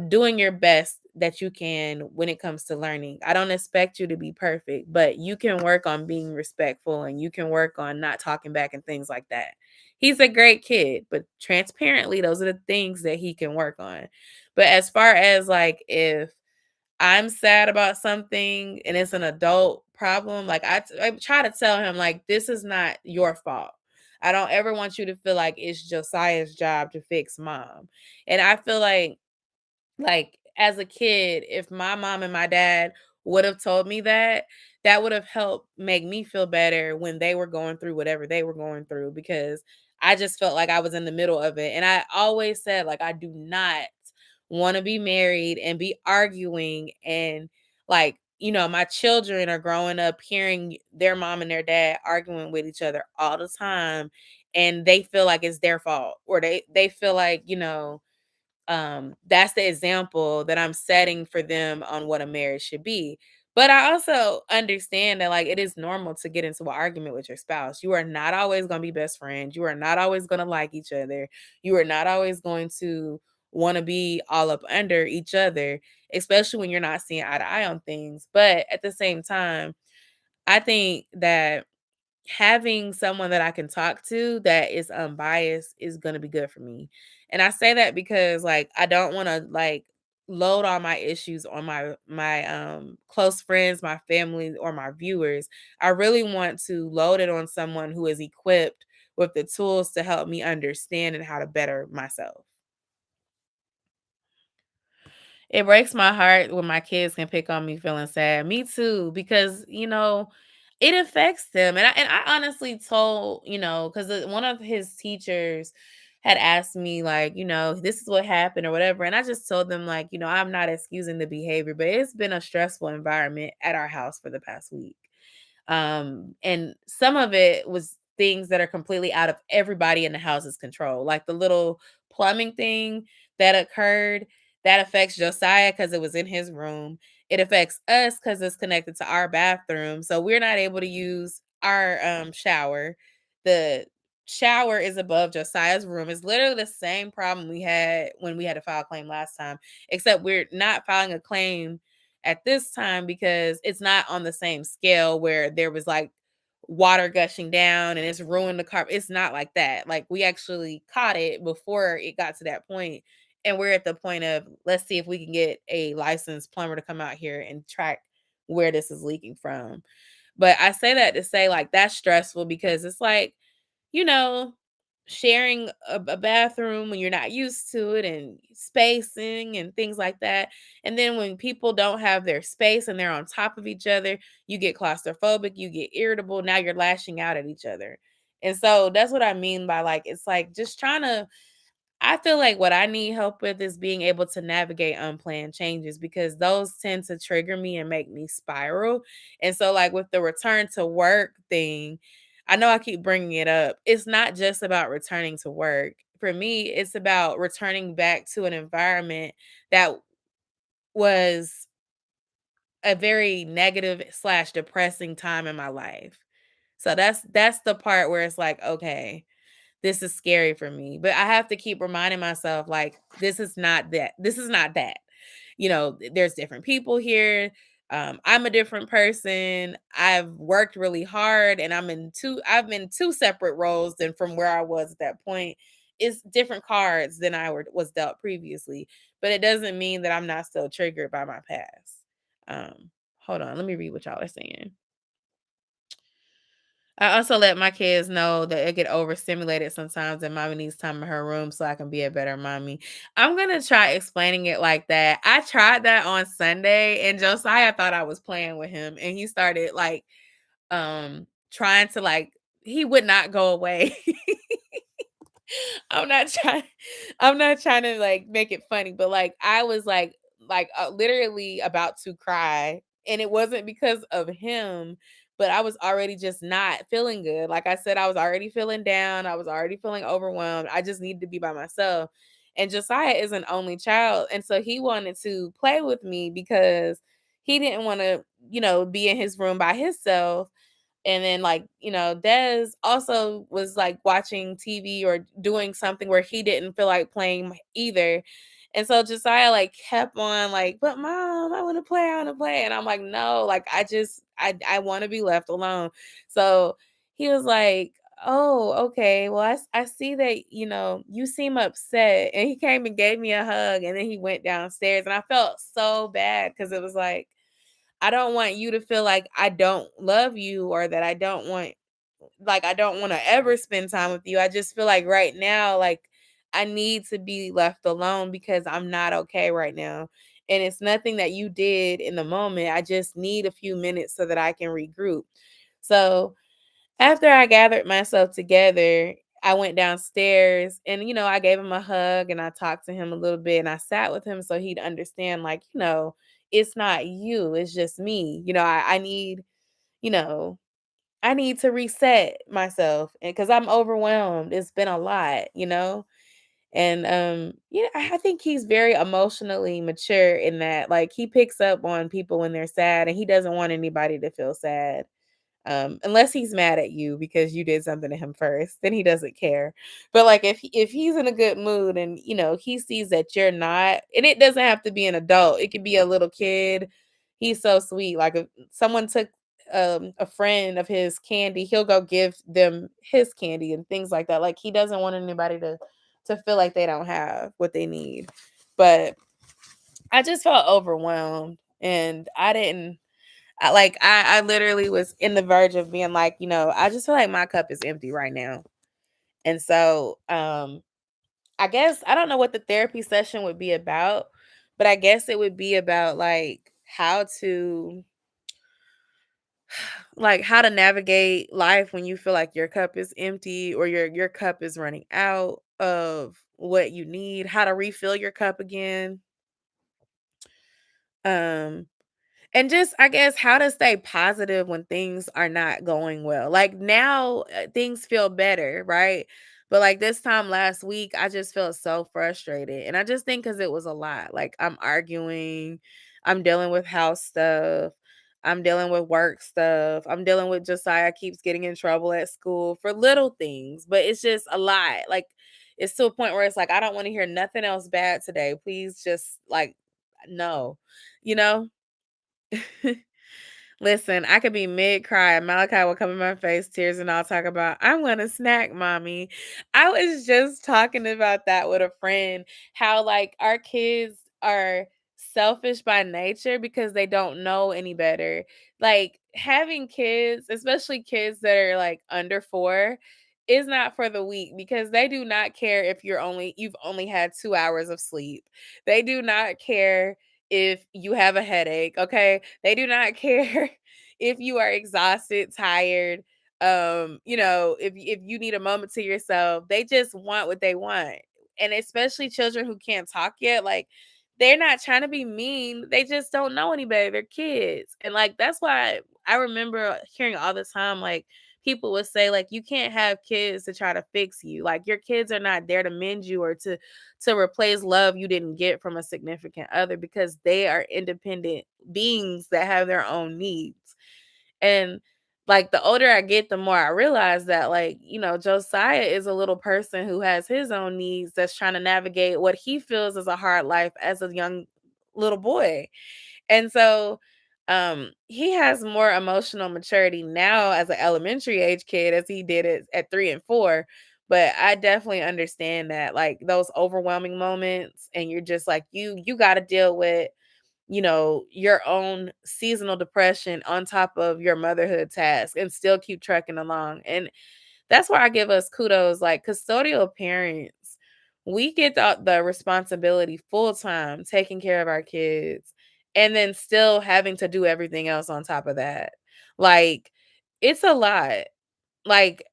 doing your best that you can when it comes to learning. I don't expect you to be perfect, but you can work on being respectful and you can work on not talking back and things like that. He's a great kid, but transparently, those are the things that he can work on. But as far as like if I'm sad about something and it's an adult problem, like I try to tell him like this is not your fault. I don't ever want you to feel like it's Josiah's job to fix mom. And I feel like, as a kid, if my mom and my dad would have told me that, that would have helped make me feel better when they were going through whatever they were going through because I just felt like I was in the middle of it. And I always said, like, I do not want to be married and be arguing. And, like, my children are growing up hearing their mom and their dad arguing with each other all the time. And they feel like it's their fault, or they feel like, that's the example that I'm setting for them on what a marriage should be. But I also understand that like it is normal to get into an argument with your spouse. You are not always going to be best friends. You are not always going to like each other. You are not always going to want to be all up under each other, especially when you're not seeing eye to eye on things. But at the same time, I think that having someone that I can talk to that is unbiased is gonna be good for me. And I say that because like I don't want to like load all my issues on my close friends, my family, or my viewers. I really want to load it on someone who is equipped with the tools to help me understand and how to better myself. It breaks my heart when my kids can pick on me feeling sad. Me too, because it affects them. And I honestly told, because one of his teachers had asked me, like, this is what happened or whatever. And I just told them, like, I'm not excusing the behavior, but it's been a stressful environment at our house for the past week. And some of it was things that are completely out of everybody in the house's control, like the little plumbing thing that occurred that affects Josiah because it was in his room. it affects us because it's connected to our bathroom. So we're not able to use our shower. The shower is above Josiah's room. It's literally the same problem we had when we had to file a claim last time, except we're not filing a claim at this time because it's not on the same scale where there was like water gushing down and it's ruined the carpet. It's not like that. Like we actually caught it before it got to that point, and we're at the point of let's see if we can get a licensed plumber to come out here and track where this is leaking from. But I say that to say like that's stressful because it's like, you know, sharing a bathroom when you're not used to it and spacing and things like that. And then when people don't have their space and they're on top of each other, you get claustrophobic, you get irritable. Now you're lashing out at each other. And so that's what I mean by like, it's like just trying to I feel like what I need help with is being able to navigate unplanned changes because those tend to trigger me and make me spiral. And so, like with the return to work thing, I know I keep bringing it up. It's not just about returning to work. For me, it's about returning back to an environment that was a very negative slash depressing time in my life. So that's the part where it's like, okay, this is scary for me. But I have to keep reminding myself, like, this is not that. This is not that. There's different people here. I'm a different person. I've worked really hard and I've been two separate roles than from where I was at that point. It's different cards than was dealt previously. But it doesn't mean that I'm not still triggered by my past. Hold on, let me read what y'all are saying. I also let my kids know that it get overstimulated sometimes and mommy needs time in her room so I can be a better mommy. I'm gonna try explaining it like that. I tried that on Sunday and Josiah thought I was playing with him and he started like trying to like he would not go away. I'm not trying I'm not trying to like make it funny, but like I was literally about to cry and it wasn't because of him, but I was already just not feeling good. Like I said, I was already feeling down, I was already feeling overwhelmed. I just needed to be by myself. And Josiah is an only child, and so he wanted to play with me because he didn't want to, be in his room by himself. And then Des also was like watching TV or doing something where he didn't feel like playing either. And so Josiah like kept on like, but mom, I want to play, I want to play. And I'm like, no, like I want to be left alone. So he was like, oh, okay. Well, I see that, you seem upset. And he came and gave me a hug and then he went downstairs and I felt so bad because it was like, I don't want you to feel like I don't love you or that I don't want to ever spend time with you. I just feel like right now, like I need to be left alone because I'm not okay right now. And it's nothing that you did in the moment. I just need a few minutes so that I can regroup. So after I gathered myself together, I went downstairs and, I gave him a hug and I talked to him a little bit and I sat with him so he'd understand, like, it's not you, it's just me. I need, you know, I need to reset myself and because I'm overwhelmed. It's been a lot. And I think he's very emotionally mature in that, like, he picks up on people when they're sad and he doesn't want anybody to feel sad. Unless he's mad at you because you did something to him first, then he doesn't care. But like if he's in a good mood and he sees that you're not, and it doesn't have to be an adult, it could be a little kid. He's so sweet. Like if someone took a friend of his candy, he'll go give them his candy and things like that. Like he doesn't want anybody to feel like they don't have what they need. But I just felt overwhelmed and I didn't I literally was in the verge of being like, I just feel like my cup is empty right now. And so, I guess I don't know what the therapy session would be about, but I guess it would be about like how to navigate life when you feel like your cup is empty or your cup is running out of what you need, how to refill your cup again. Um And just, I guess, how to stay positive when things are not going well. Like now, things feel better, right? But like this time last week, I just felt so frustrated. And I just think because it was a lot. Like I'm arguing, I'm dealing with house stuff, I'm dealing with work stuff, I'm dealing with Josiah keeps getting in trouble at school for little things, but it's just a lot. Like it's to a point where it's like, I don't want to hear nothing else bad today. Please just like, no, you know? Listen, I could be mid-cry and Malachi will come in my face, tears, and I'll talk about, "I want a snack, mommy." I was just talking about that with a friend, how, like, our kids are selfish by nature because they don't know any better. Like, having kids, especially kids that are, like, under 4, is not for the weak because they do not care if you've only had 2 hours of sleep. They do not care if you have a headache, okay? They do not care if you are exhausted, tired, if you need a moment to yourself. They just want what they want. And especially children who can't talk yet, like they're not trying to be mean. They just don't know any better. They're kids. And like that's why I remember hearing all the time like people would say like you can't have kids to try to fix you. Like your kids are not there to mend you or to replace love you didn't get from a significant other because they are independent beings that have their own needs. And like the older I get, the more I realize that like, Josiah is a little person who has his own needs that's trying to navigate what he feels is a hard life as a young little boy. And so he has more emotional maturity now as an elementary age kid as he did it at 3 and 4. But I definitely understand that like those overwhelming moments and you're just like you got to deal with your own seasonal depression on top of your motherhood task and still keep trucking along. And that's why I give us kudos like custodial parents. We get the responsibility full time taking care of our kids and then still having to do everything else on top of that. Like it's a lot. Like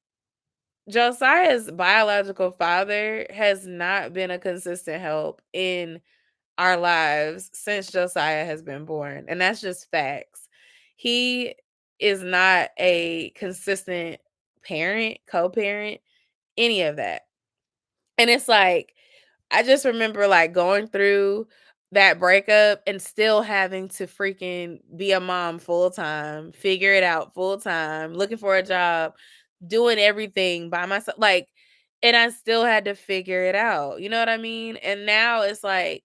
Josiah's biological father has not been a consistent help in our lives since Josiah has been born. And that's just facts. He is not a consistent parent, co-parent, any of that. And it's like, I just remember like going through that breakup and still having to freaking be a mom full time, figure it out full time, looking for a job, doing everything by myself. Like, and I still had to figure it out. You know what I mean? And now it's like,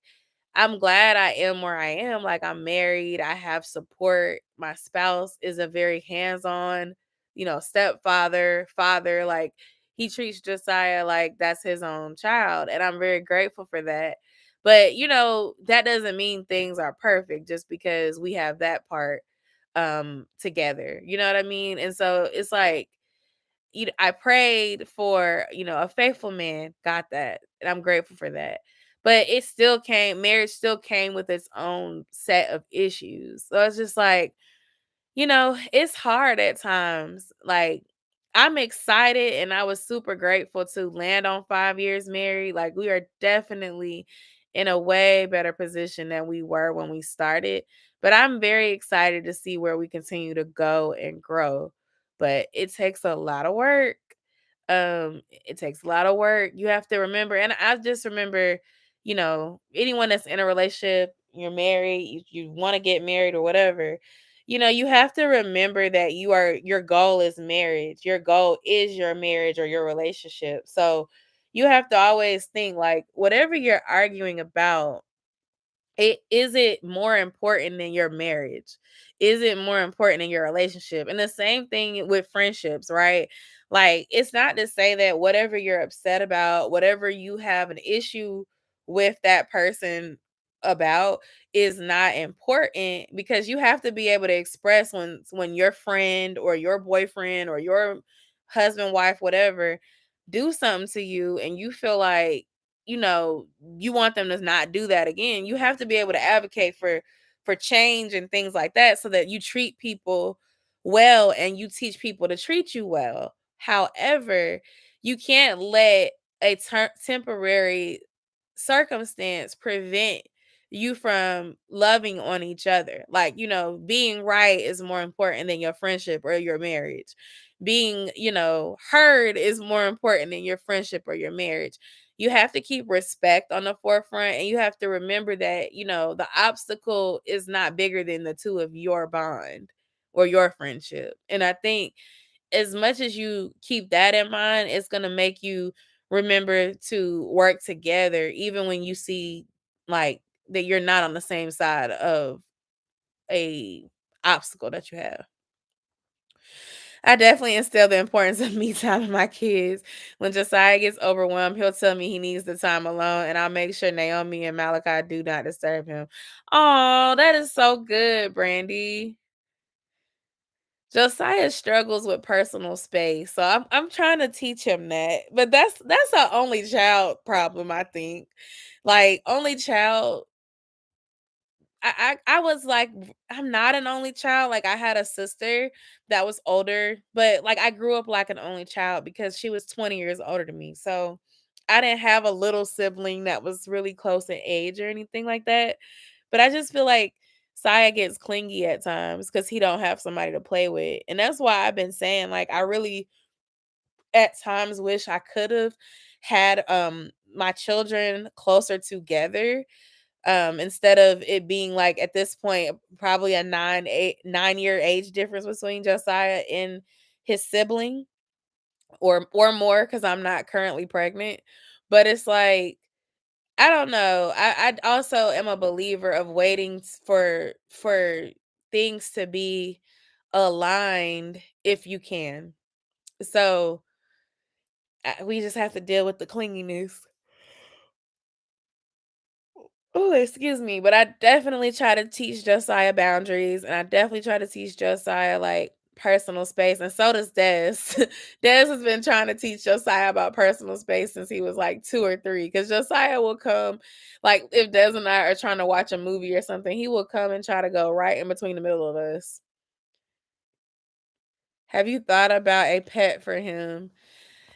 I'm glad I am where I am. Like I'm married, I have support. My spouse is a very hands-on, stepfather, father. Like he treats Josiah like that's his own child. And I'm very grateful for that. But that doesn't mean things are perfect just because we have that part together. You know what I mean? And so it's like I prayed for, a faithful man, got that. And I'm grateful for that. But marriage still came with its own set of issues. So it's just like, it's hard at times. Like, I'm excited and I was super grateful to land on 5 years married. Like, we are definitely in a way better position than we were when we started. But I'm very excited to see where we continue to go and grow. But it takes a lot of work. It takes a lot of work. You have to remember, and I just remember, anyone that's in a relationship, you're married, you want to get married or whatever, you have to remember that your goal is marriage. Your goal is your marriage or your relationship. So you have to always think like whatever you're arguing about, is it more important than your marriage? Is it more important than your relationship? And the same thing with friendships, right? Like it's not to say that whatever you're upset about, whatever you have an issue with that person about is not important because you have to be able to express when your friend or your boyfriend or your husband, wife, whatever, do something to you and you feel like you want them to not do that again. You have to be able to advocate for change and things like that so that you treat people well and you teach people to treat you well. However, you can't let a temporary circumstance prevent you from loving on each other. Like, being right is more important than your friendship or your marriage. being, heard is more important than your friendship or your marriage. You have to keep respect on the forefront, and you have to remember that, the obstacle is not bigger than the two of your bond or your friendship. And I think as much as you keep that in mind, it's going to make you remember to work together, even when you see like that you're not on the same side of a obstacle that you have. I definitely instill the importance of me time with my kids. When Josiah gets overwhelmed, he'll tell me he needs the time alone, and I'll make sure Naomi and Malachi do not disturb him. Oh, that is so good, Brandy. Josiah struggles with personal space, so I'm trying to teach him that. But that's an only child problem, I think. Like only child, I was like, I'm not an only child. Like I had a sister that was older, but like I grew up like an only child because she was 20 years older than me. So I didn't have a little sibling that was really close in age or anything like that. But I just feel like Saya gets clingy at times because he don't have somebody to play with. And that's why I've been saying, like, I really at times wish I could have had my children closer together, instead of it being like at this point probably a 9-year age difference between Josiah and his sibling, or more, because I'm not currently pregnant. But it's like, I don't know. I also am a believer of waiting for things to be aligned if you can. So we just have to deal with the clinginess. Oh, excuse me, but I definitely try to teach Josiah boundaries, and I definitely try to teach Josiah like personal space, and so does Des. Des has been trying to teach Josiah about personal space since he was like 2 or 3. Because Josiah will come, like if Des and I are trying to watch a movie or something, he will come and try to go right in between the middle of us. Have you thought about a pet for him?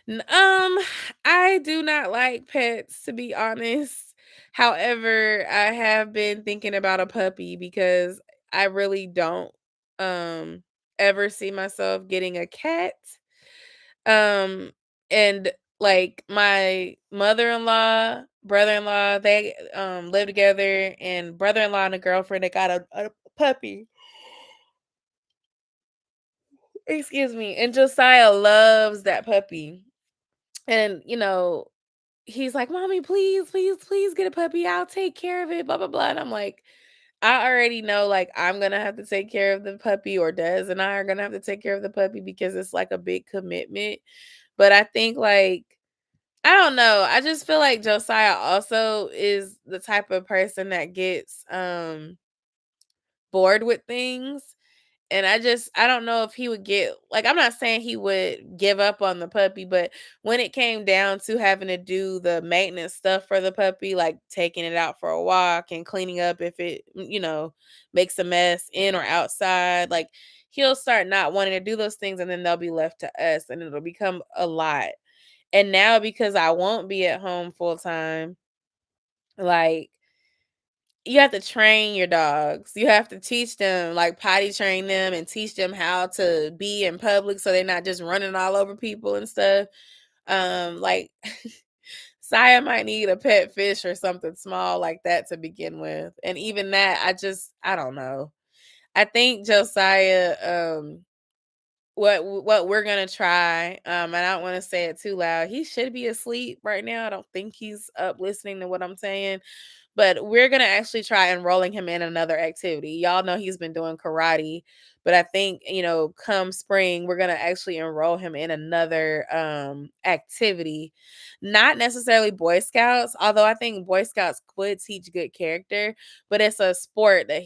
I do not like pets, to be honest. However, I have been thinking about a puppy because I really don't ever see myself getting a cat. Um and like my mother-in-law, brother-in-law, they live together, and brother-in-law and a girlfriend, they got a puppy. Excuse me. And Josiah loves that puppy. And he's like, "Mommy, please, please, please get a puppy. I'll take care of it, blah, blah, blah." And I'm like, I already know, like, I'm gonna have to take care of the puppy, or Des and I are gonna have to take care of the puppy because it's like a big commitment. But I think, like, I don't know. I just feel like Josiah also is the type of person that gets bored with things. And I don't know if he would get, like, I'm not saying he would give up on the puppy, but when it came down to having to do the maintenance stuff for the puppy, like taking it out for a walk and cleaning up if it, makes a mess in or outside, like he'll start not wanting to do those things, and then they'll be left to us, and it'll become a lot. And now, because I won't be at home full time, like, you have to train your dogs. You have to teach them, like potty train them and teach them how to be in public so they're not just running all over people and stuff. Like Saya might need a pet fish or something small like that to begin with. And even that, I don't know. I think Josiah, what we're gonna try, and I don't want to say it too loud. He should be asleep right now. I don't think he's up listening to what I'm saying. But we're gonna actually try enrolling him in another activity. Y'all know he's been doing karate, but I think, come spring, we're gonna actually enroll him in another activity. Not necessarily Boy Scouts, although I think Boy Scouts would teach good character, but it's a sport that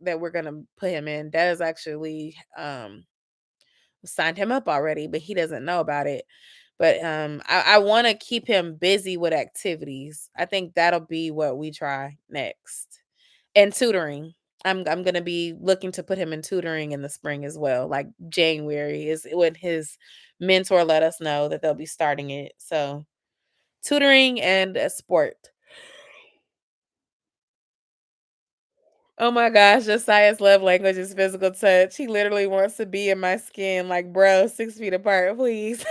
we're gonna put him in. That is actually signed him up already, but he doesn't know about it. But I want to keep him busy with activities. I think that'll be what we try next. And tutoring. I'm gonna be looking to put him in tutoring in the spring as well. Like January is when his mentor let us know that they'll be starting it. So tutoring and a sport. Oh my gosh, Josiah's love language is physical touch. He literally wants to be in my skin, like, bro, 6 feet apart, please.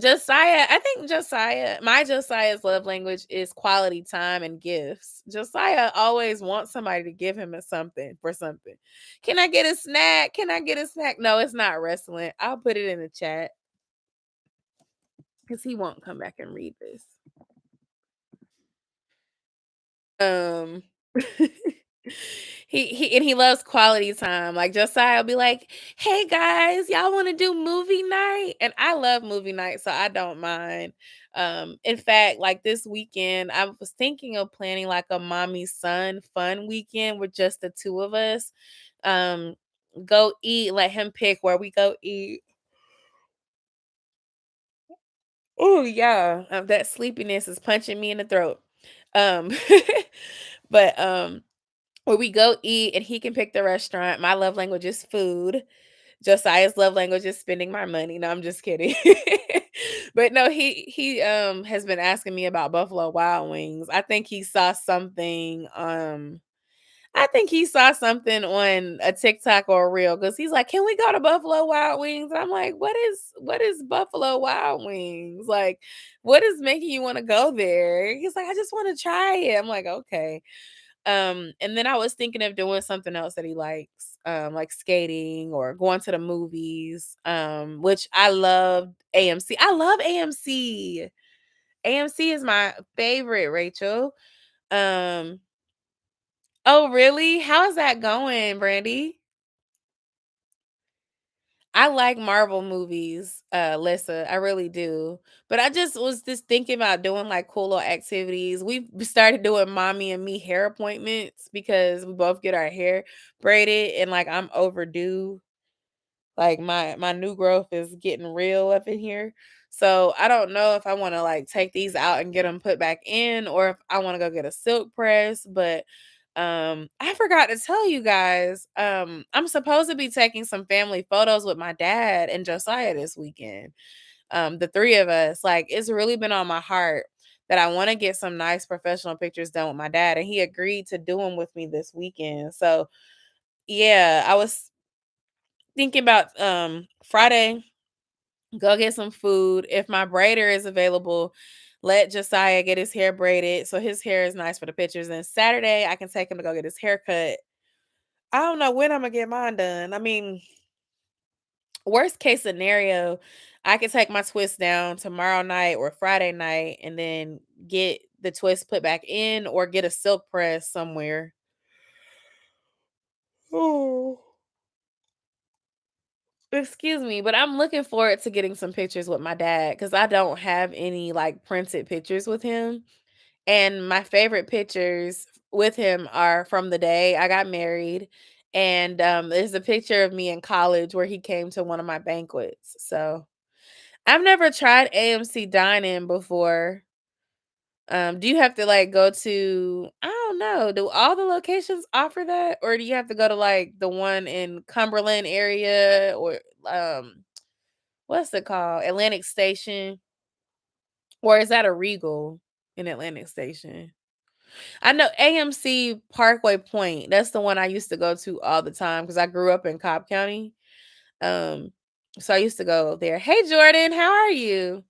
Josiah, I think Josiah's love language is quality time and gifts. Josiah always wants somebody to give him a something for something. Can I get a snack? Can I get a snack? No, it's not wrestling. I'll put it in the chat because he won't come back and read this. Um he loves quality time. Like Josiah will be like, "Hey guys, y'all want to do movie night?" And I love movie night, so I don't mind. In fact, like this weekend, I was thinking of planning like a mommy son fun weekend with just the two of us. Um go eat, let him pick where we go eat. Oh yeah, that sleepiness is punching me in the throat. Um but where we go eat and he can pick the restaurant. My love language is food. Josiah's love language is spending my money. No, I'm just kidding. But no, he has been asking me about Buffalo Wild Wings. I think he saw something on a TikTok or a reel because he's like, "Can we go to Buffalo Wild Wings?" And I'm like, "What is Buffalo Wild Wings? Like, what is making you want to go there?" He's like, "I just want to try it." I'm like, "Okay." And then I was thinking of doing something else that he likes, like skating or going to the movies, which I love AMC. I love AMC. AMC is my favorite, Rachel. Um, oh really? How is that going, Brandy? I like Marvel movies, Lissa. I really do. But I just thinking about doing like cool little activities. We've started doing mommy and me hair appointments because we both get our hair braided and like I'm overdue. Like my new growth is getting real up in here. So I don't know if I want to like take these out and get them put back in or if I want to go get a silk press, but I forgot to tell you guys, I'm supposed to be taking some family photos with my dad and Josiah this weekend. The three of us. Like it's really been on my heart that I want to get some nice professional pictures done with my dad and he agreed to do them with me this weekend. So, yeah, I was thinking about Friday, go get some food. If my braider is available, let Josiah get his hair braided so his hair is nice for the pictures. And Saturday, I can take him to go get his hair cut. I don't know when I'm gonna get mine done. I mean, worst case scenario, I could take my twist down tomorrow night or Friday night and then get the twist put back in or get a silk press somewhere. Oh. Excuse me, but I'm looking forward to getting some pictures with my dad because I don't have any like printed pictures with him. And my favorite pictures with him are from the day I got married. And there's a picture of me in college where he came to one of my banquets. So I've never tried AMC Dine-In before. Do you have to like go to, I don't know, do all the locations offer that? Or do you have to go to like the one in Cumberland area or what's it called? Atlantic Station? Or is that a Regal in Atlantic Station? I know AMC Parkway Point. That's the one I used to go to all the time because I grew up in Cobb County. Um, so I used to go there. Hey Jordan, how are you?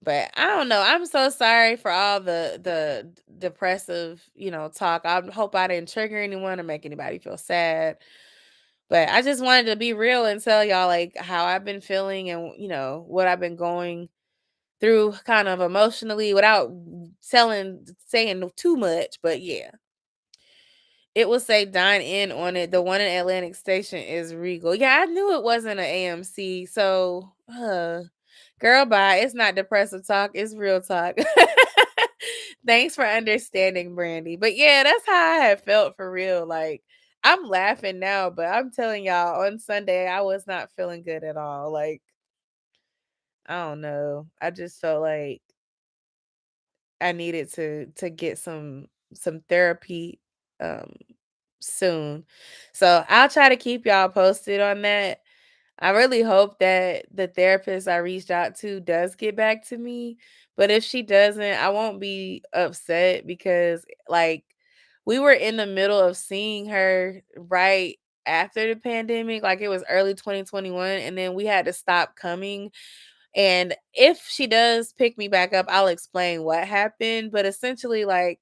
But I don't know. I'm so sorry for all the depressive, talk. I hope I didn't trigger anyone or make anybody feel sad. But I just wanted to be real and tell y'all like how I've been feeling and what I've been going through kind of emotionally without saying too much. But yeah. It will say dine in on it. The one in Atlantic Station is Regal. Yeah, I knew it wasn't an AMC. So, girl, bye. It's not depressive talk. It's real talk. Thanks for understanding, Brandy. But yeah, that's how I had felt for real. Like, I'm laughing now, but I'm telling y'all on Sunday, I was not feeling good at all. Like, I don't know. I just felt like I needed to get some therapy um soon. So I'll try to keep y'all posted on that. I really hope that the therapist I reached out to does get back to me But if she doesn't, I won't be upset because like we were in the middle of seeing her right after the pandemic. Like it was early 2021 and then we had to stop coming. And if she does pick me back up, I'll explain what happened. But essentially, like,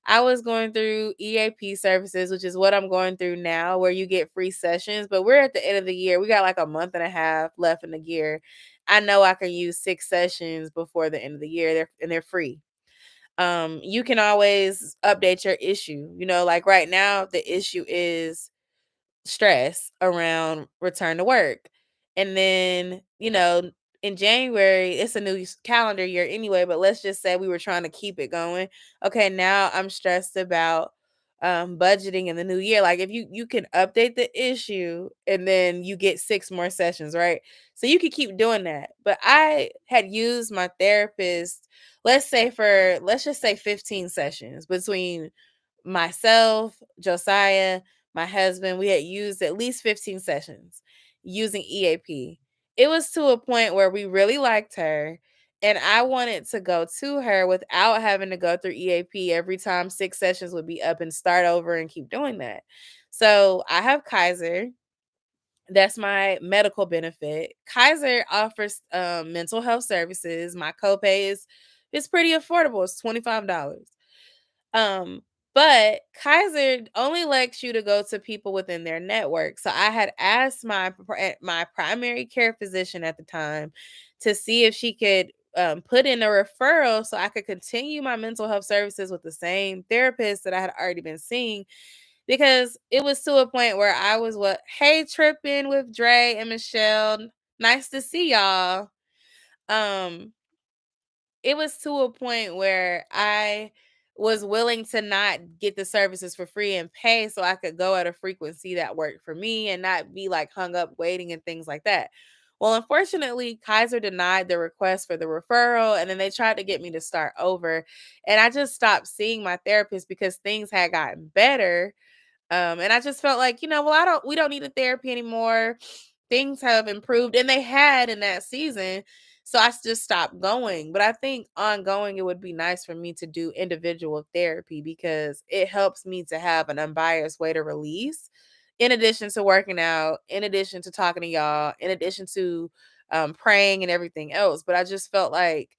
I was going through EAP services, which is what I'm going through now, where you get free sessions. But we're at the end of the year. We got like a month and a half left in the year. I know I can use 6 sessions before the end of the year. They're free. You can always update your issue. Like right now, the issue is stress around return to work. And then, in January, it's a new calendar year anyway, but let's just say we were trying to keep it going. Okay, now I'm stressed about budgeting in the new year. Like if you can update the issue and then you get 6 more sessions, right? So you could keep doing that. But I had used my therapist, let's just say 15 sessions between myself, Josiah, my husband. We had used at least 15 sessions using EAP. It was to a point where we really liked her and I wanted to go to her without having to go through EAP every time 6 sessions would be up and start over and keep doing that. So I have Kaiser. That's my medical benefit. Kaiser offers mental health services. My copay is pretty affordable. It's $25. Um, but Kaiser only likes you to go to people within their network. So I had asked my primary care physician at the time to see if she could put in a referral so I could continue my mental health services with the same therapist that I had already been seeing. Because it was to a point where I was hey, tripping with Dre and Michelle. Nice to see y'all. Um, it was to a point where I was willing to not get the services for free and pay so I could go at a frequency that worked for me and not be like hung up waiting and things like that. Well, unfortunately, Kaiser denied the request for the referral and then they tried to get me to start over. And I just stopped seeing my therapist because things had gotten better. And I just felt like, well, we don't need a therapy anymore. Things have improved and they had in that season. So I just stopped going. But I think ongoing, it would be nice for me to do individual therapy because it helps me to have an unbiased way to release, in addition to working out, in addition to talking to y'all, in addition to praying and everything else. But I just felt like,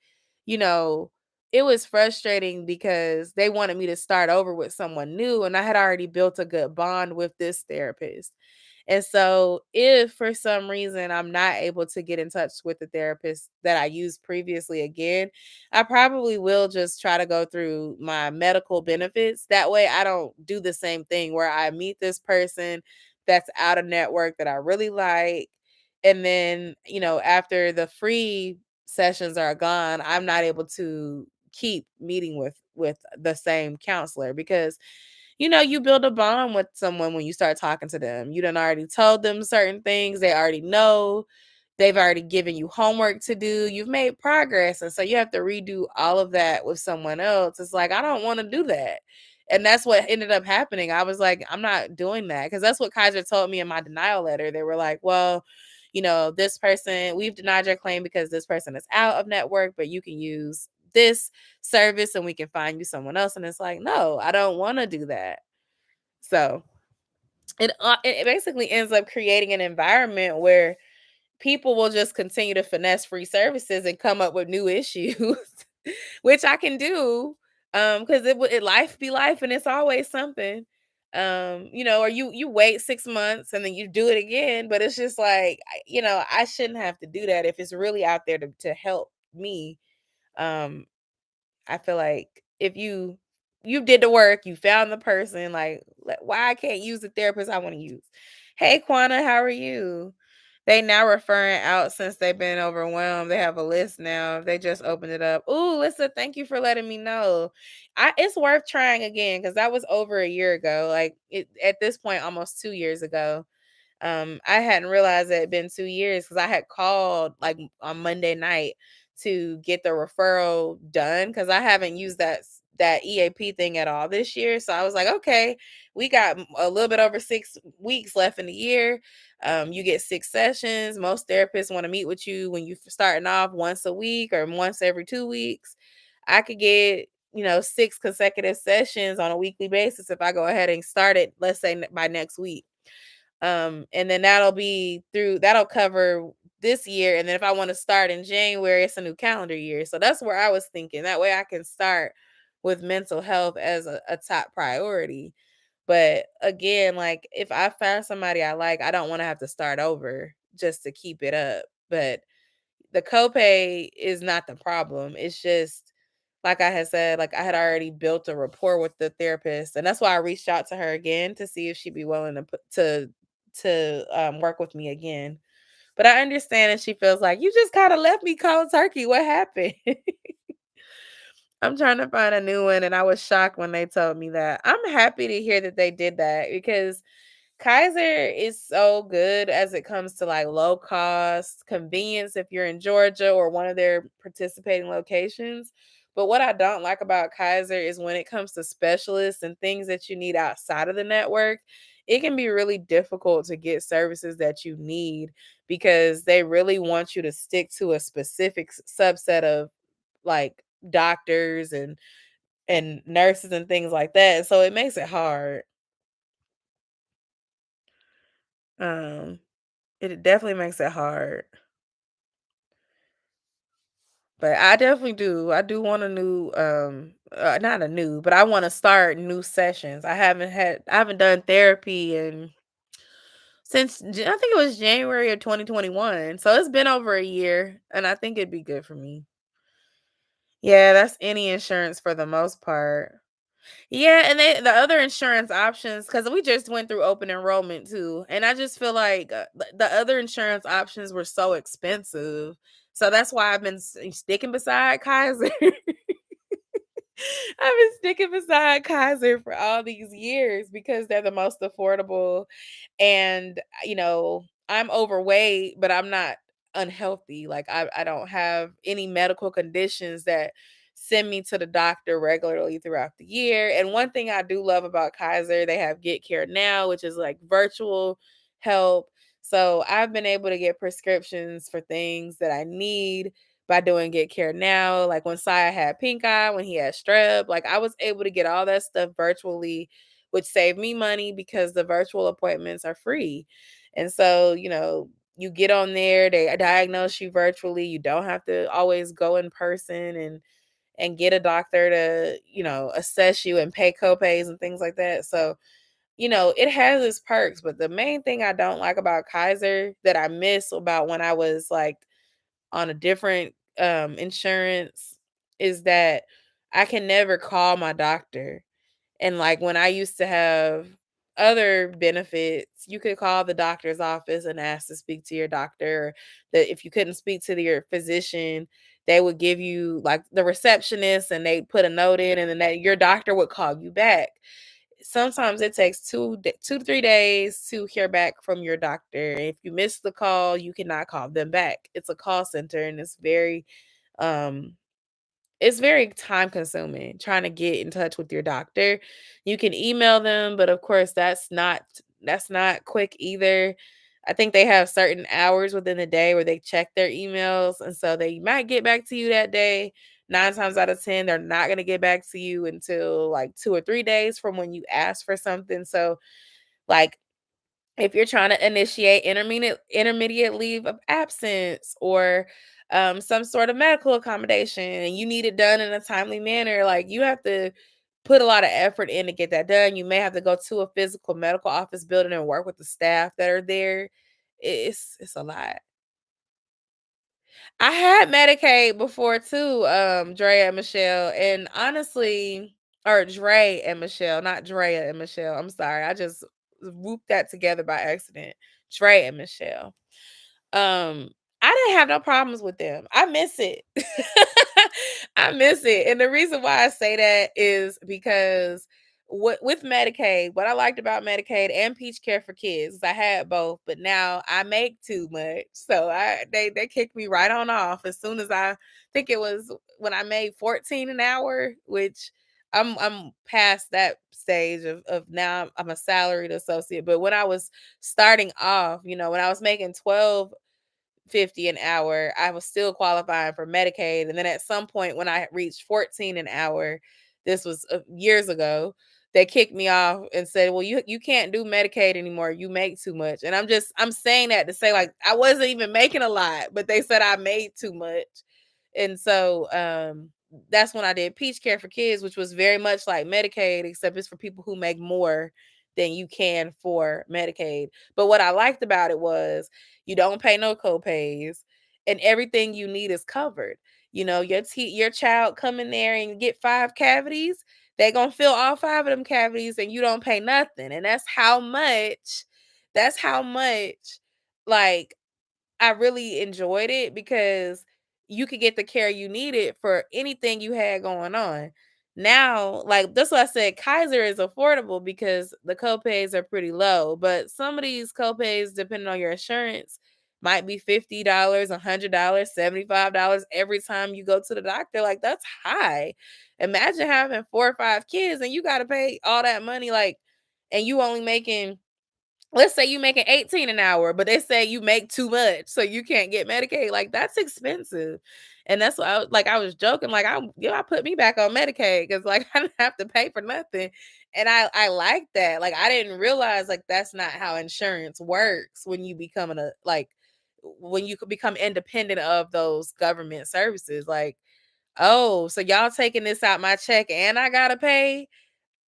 you know, it was frustrating because they wanted me to start over with someone new and I had already built a good bond with this therapist. And so if for some reason I'm not able to get in touch with the therapist that I used previously again, I probably will just try to go through my medical benefits. That way I don't do the same thing where I meet this person that's out of network that I really like. And then, after the free sessions are gone, I'm not able to keep meeting with the same counselor because you build a bond with someone when you start talking to them. You done already told them certain things. They already know. They've already given you homework to do. You've made progress. And so you have to redo all of that with someone else. It's like, I don't want to do that. And that's what ended up happening. I was like, I'm not doing that. Because that's what Kaiser told me in my denial letter. They were like, well, this person, we've denied your claim because this person is out of network, but you can use this service and we can find you someone else. And it's like, no, I don't want to do that. So it basically ends up creating an environment where people will just continue to finesse free services and come up with new issues, which I can do. Because it life be life and it's always something. Or you wait 6 months and then you do it again, but it's just like, I shouldn't have to do that if it's really out there to help me. Um, I feel like if you did the work, you found the person, like why I can't use the therapist I want to use. Hey Quana, how are you? They now referring out since they've been overwhelmed. They have a list now. They just opened it up. Ooh, Lisa, thank you for letting me know. It's worth trying again because that was over a year ago. Like at this point, almost 2 years ago. I hadn't realized it had been 2 years because I had called like on Monday night to get the referral done because I haven't used that that EAP thing at all this year. So I was like, okay, we got a little bit over 6 weeks left in the year. You get 6 sessions. Most therapists want to meet with you when you're starting off once a week or once every 2 weeks. I could get, 6 consecutive sessions on a weekly basis if I go ahead and start it, let's say by next week. And then that'll cover this year. And then if I want to start in January, it's a new calendar year. So that's where I was thinking. That way I can start with mental health as a top priority. But again, like if I find somebody I like, I don't want to have to start over just to keep it up. But the copay is not the problem. It's just like I had said, like I had already built a rapport with the therapist, and that's why I reached out to her again to see if she'd be willing to work with me again. But I understand that she feels like you just kind of left me cold turkey. What happened? I'm trying to find a new one, and I was shocked when they told me that. I'm happy to hear that they did that because Kaiser is so good as it comes to like low cost, convenience if you're in Georgia or one of their participating locations. But what I don't like about Kaiser is when it comes to specialists and things that you need outside of the network, it can be really difficult to get services that you need because they really want you to stick to a specific subset of like doctors and nurses and things like that. So it makes it hard. Um it definitely makes it hard. But I definitely do. I do want a new not a new, but I want to start new sessions. I haven't done therapy in I think it was January of 2021. So it's been over a year and I think it'd be good for me. Yeah, that's any insurance for the most part. Yeah, and the other insurance options because we just went through open enrollment too, and I just feel like the other insurance options were so expensive, so that's why I've been sticking beside Kaiser. I've been sticking beside Kaiser for all these years because they're the most affordable. And, I'm overweight, but I'm not unhealthy. Like, I don't have any medical conditions that send me to the doctor regularly throughout the year. And one thing I do love about Kaiser, they have Get Care Now, which is like virtual help. So I've been able to get prescriptions for things that I need by doing Get Care Now. Like when Saya had pink eye, when he had strep, like I was able to get all that stuff virtually, which saved me money because the virtual appointments are free. And so, you get on there, they diagnose you virtually. You don't have to always go in person and get a doctor to, assess you and pay copays and things like that. So, it has its perks, but the main thing I don't like about Kaiser that I miss about when I was like on a different insurance is that I can never call my doctor. And like when I used to have other benefits, you could call the doctor's office and ask to speak to your doctor. That if you couldn't speak to your physician, they would give you like the receptionist and they put a note in and then your doctor would call you back. Sometimes it takes 2 to 3 days to hear back from your doctor. If you miss the call, you cannot call them back. It's a call center and um it's very time consuming trying to get in touch with your doctor. You can email them, but of course that's not quick either. I think they have certain hours within the day where they check their emails and so they might get back to you that day. 9 times out of 10 they're not going to get back to you until like 2 or 3 days from when you ask for something. So like if you're trying to initiate intermediate leave of absence or some sort of medical accommodation and you need it done in a timely manner, like you have to put a lot of effort in to get that done. You may have to go to a physical medical office building and work with the staff that are there. It's a lot. I had Medicaid before too, Drea and Michelle, and honestly, or Dre and Michelle, not Drea and Michelle. I'm sorry, I just whooped that together by accident. Dre and Michelle. Um, I didn't have no problems with them. I miss it. I miss it. And the reason why I say that is because with Medicaid, what I liked about Medicaid and Peach Care for Kids, is I had both, but now I make too much. So they kicked me right on off as soon as I think it was when I made 14 an hour, which I'm past that stage of now I'm a salaried associate. But when I was starting off, when I was making 12.50 an hour, I was still qualifying for Medicaid. And then at some point when I reached 14 an hour, this was years ago, they kicked me off and said, "Well, you can't do Medicaid anymore. You make too much." And I'm saying that to say, like, I wasn't even making a lot, but they said I made too much. And so that's when I did Peach Care for Kids, which was very much like Medicaid, except it's for people who make more than you can for Medicaid. But what I liked about it was you don't pay no copays, and everything you need is covered. Your child come in there and get 5 cavities, they gonna fill all 5 of them cavities, and you don't pay nothing. And that's how much. That's how much. Like, I really enjoyed it because you could get the care you needed for anything you had going on. Now, like, that's why I said Kaiser is affordable because the copays are pretty low. But some of these copays, depending on your insurance, might be $50, $100, $75 every time you go to the doctor. Like, that's high. Imagine having 4 or 5 kids and you got to pay all that money, like, and you only making, let's say you making 18 an hour, but they say you make too much, so you can't get Medicaid. Like, that's expensive. And that's why I was joking, like, I put me back on Medicaid because, like, I didn't have to pay for nothing. And I like that. Like, I didn't realize, like, that's not how insurance works when you become when you could become independent of those government services. Like, oh, so y'all taking this out my check and I gotta pay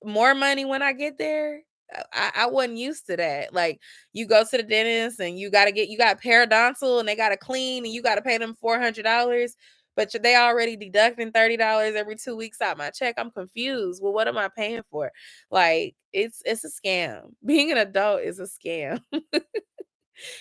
more money when I get there. I wasn't used to that. Like, you go to the dentist and you got periodontal and they gotta clean and you gotta pay them $400, but they already deducting $30 every 2 weeks out my check. I'm confused. Well, what am I paying for? Like, it's a scam. Being an adult is a scam.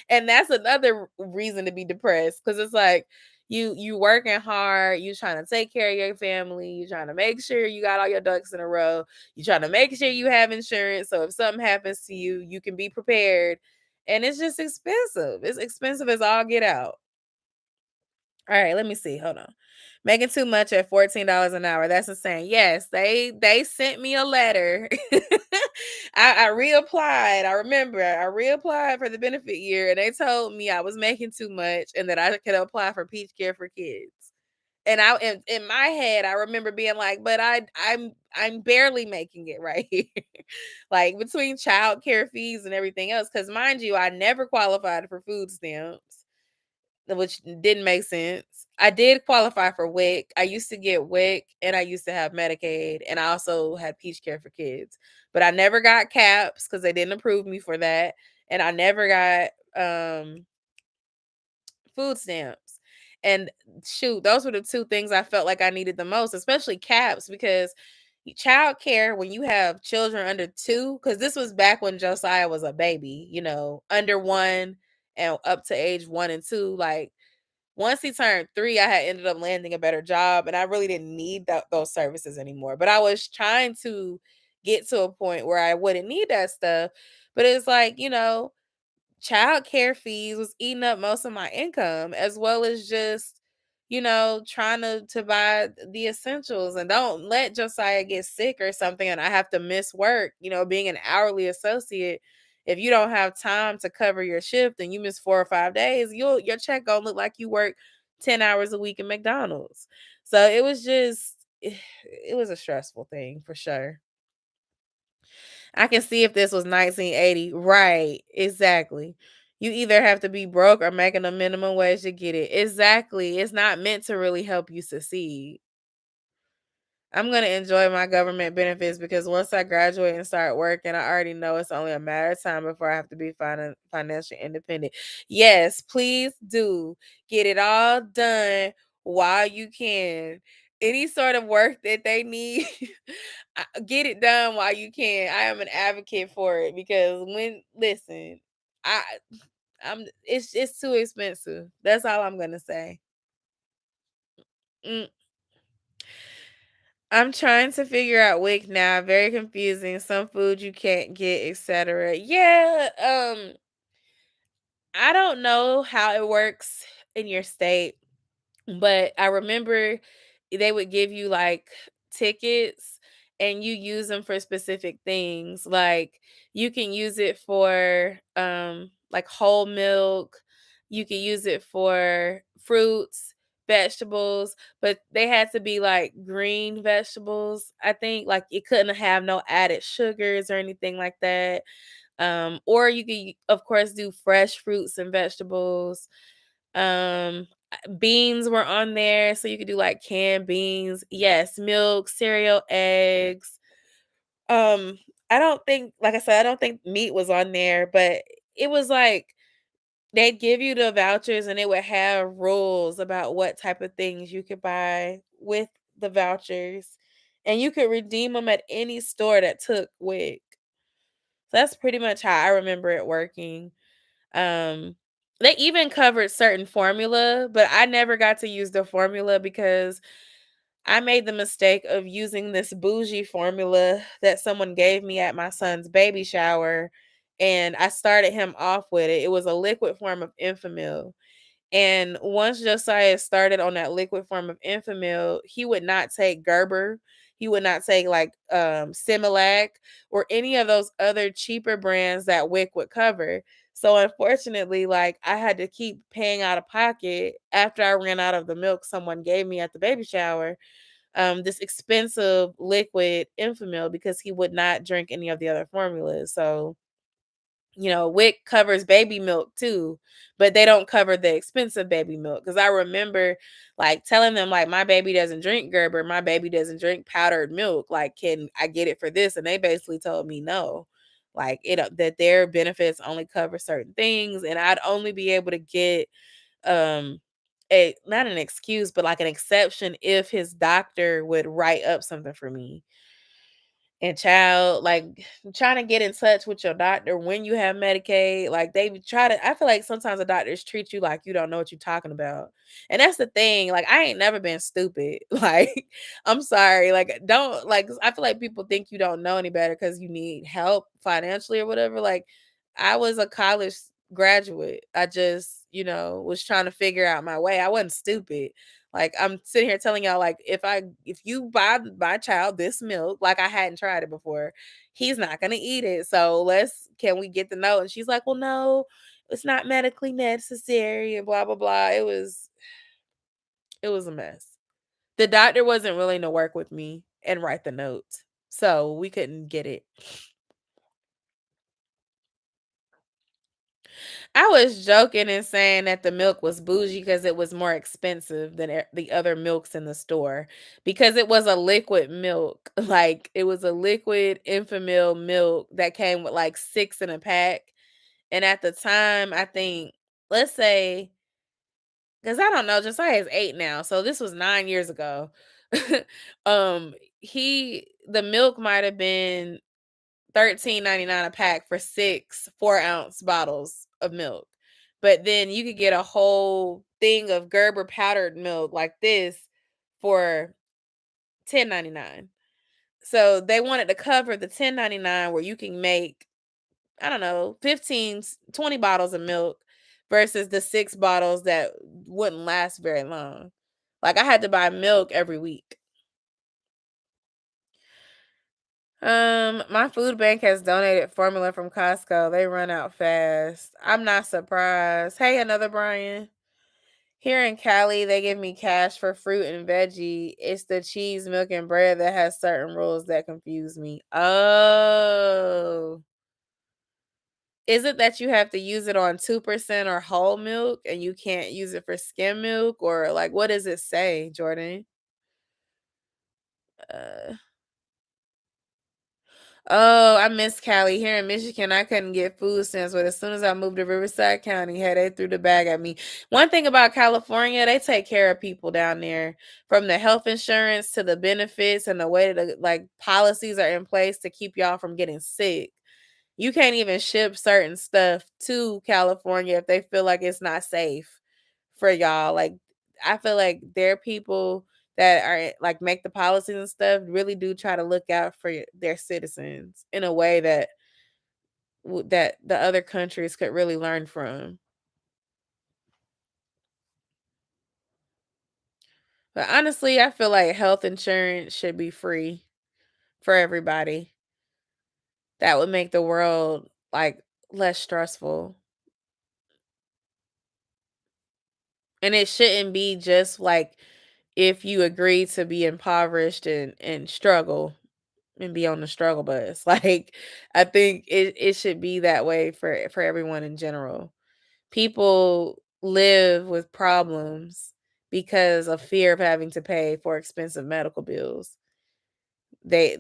And that's another reason to be depressed, because it's like you working hard, you trying to take care of your family, you trying to make sure you got all your ducks in a row, you trying to make sure you have insurance so if something happens to you, you can be prepared. And it's just expensive. It's expensive as all get out. All right, let me see. Hold on. Making too much at $14 an hour. That's insane. Yes, they sent me a letter. I reapplied. I remember I reapplied for the benefit year and they told me I was making too much and that I could apply for Peach Care for Kids. And in my head, I remember being like, but I'm barely making it right here. Like, between child care fees and everything else. Because mind you, I never qualified for food stamps, which didn't make sense. I did qualify for WIC. I used to get WIC and I used to have Medicaid and I also had Peach Care for Kids. But I never got CAPS because they didn't approve me for that. And I never got food stamps. And shoot, those were the two things I felt like I needed the most, especially CAPS, because child care when you have children under 2, because this was back when Josiah was a baby, under 1 and up to age 1 and 2. Like, once he turned 3, I had ended up landing a better job and I really didn't need those services anymore. But I was trying to get to a point where I wouldn't need that stuff. But it's like, child care fees was eating up most of my income, as well as just, trying to buy the essentials. And don't let Josiah get sick or something and I have to miss work. Being an hourly associate, if you don't have time to cover your shift and you miss 4 or 5 days, your check gonna look like you work 10 hours a week in McDonald's. So it was just it was a stressful thing for sure. I can see if this was 1980. Right, exactly. You either have to be broke or making a minimum wage to get it. Exactly. It's not meant to really help you succeed. I'm going to enjoy my government benefits because once I graduate and start working, I already know it's only a matter of time before I have to be financially independent. Yes, please do get it all done while you can. Any sort of work that they need, get it done while you can. I am an advocate for it because listen, I it's too expensive. That's all I'm going to say. Mm, I'm trying to figure out WIC now. Very confusing. Some food you can't get, etc. Yeah, I don't know how it works in your state, but I remember they would give you like tickets and you use them for specific things. Like you can use it for like whole milk. You can use it for fruits, vegetables, but they had to be like green vegetables. I think like it couldn't have no added sugars or anything like that. Or you could of course do fresh fruits and vegetables. Beans were on there, so you could do like canned beans. Yes, milk, cereal, eggs. Um, I don't think, like I said, I don't think meat was on there, but it was like they'd give you the vouchers and it would have rules about what type of things you could buy with the vouchers. And you could redeem them at any store that took WIC. So that's pretty much how I remember it working. Um, they even covered certain formula, but I never got to use the formula because I made the mistake of using this bougie formula that someone gave me at my son's baby shower, and I started him off with it. It was a liquid form of Enfamil. And once Josiah started on that liquid form of Enfamil, he would not take Gerber. He would not take like Similac or any of those other cheaper brands that WIC would cover. So unfortunately, like I had to keep paying out of pocket after I ran out of the milk someone gave me at the baby shower, this expensive liquid Enfamil because he would not drink any of the other formulas. So WIC covers baby milk too, but they don't cover the expensive baby milk. Because I remember like telling them like my baby doesn't drink Gerber, my baby doesn't drink powdered milk. Like, can I get it for this? And they basically told me no, like that their benefits only cover certain things, and I'd only be able to get um a not an excuse, but like an exception if his doctor would write up something for me. And child, like trying to get in touch with your doctor when you have Medicaid, like they try to. I feel like sometimes the doctors treat you like you don't know what you're talking about, and that's the thing. Like I ain't never been stupid. Like I'm sorry, like don't like. I feel like people think you don't know any better because you need help financially or whatever. Like I was a college graduate. I just was trying to figure out my way. I wasn't stupid. Like I'm sitting here telling y'all, like if you buy my child this milk, like I hadn't tried it before, he's not gonna eat it. So can we get the note? And she's like, well, no, it's not medically necessary, and blah blah blah. It was a mess. The doctor wasn't willing to work with me and write the note, so we couldn't get it. I was joking and saying that the milk was bougie because it was more expensive than the other milks in the store because it was a liquid milk. Like it was a liquid Enfamil milk that came with like 6 in a pack. And at the time, I think, let's say, because I don't know, Josiah is 8 now. So this was 9 years ago. um, the milk might have been 13.99 a pack for 6 4-ounce bottles of milk. But then you could get a whole thing of Gerber powdered milk like this for 10.99. So they wanted to cover the 10.99 where you can make, I don't know, 15, 20 bottles of milk versus the 6 bottles that wouldn't last very long. Like I had to buy milk every week. My food bank has donated formula from Costco. They run out fast. I'm not surprised. Hey, another Brian. Here in Cali, they give me cash for fruit and veggie. It's the cheese, milk, and bread that has certain rules that confuse me. Oh. Is it that you have to use it on 2% or whole milk and you can't use it for skim milk? Or like what does it say, Jordan? Uh Oh, I miss Cali. Here in Michigan, I couldn't get food stamps, but as soon as I moved to Riverside County, hey, they threw the bag at me. One thing about California, they take care of people down there, from the health insurance to the benefits and the way that like policies are in place to keep y'all from getting sick. You can't even ship certain stuff to California if they feel like it's not safe for y'all. Like I feel like their people that are like make the policies and stuff really do try to look out for their citizens in a way that that the other countries could really learn from. But honestly, I feel like health insurance should be free for everybody. That would make the world, like, less stressful. And it shouldn't be just, like, if you agree to be impoverished and struggle and be on the struggle bus. Like, I think it should be that way for everyone in general. People live with problems because of fear of having to pay for expensive medical bills. They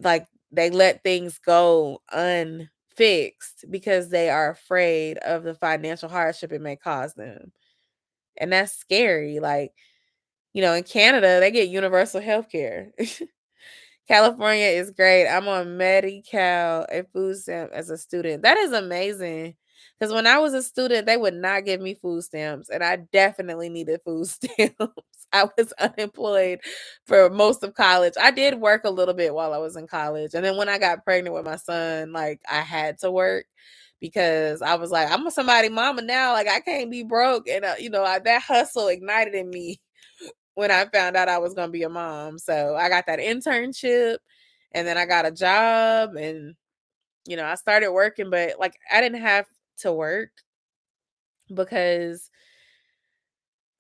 let things go unfixed because they are afraid of the financial hardship it may cause them. And that's scary. Like, in Canada, they get universal health care. California is great. I'm on Medi-Cal, a food stamp as a student. That is amazing. Because when I was a student, they would not give me food stamps, and I definitely needed food stamps. I was unemployed for most of college. I did work a little bit while I was in college. And then when I got pregnant with my son, like, I had to work because I was like, I'm a somebody mama now. Like, I can't be broke. And, that hustle ignited in me when I found out I was gonna be a mom. So I got that internship and then I got a job and I started working, but like I didn't have to work because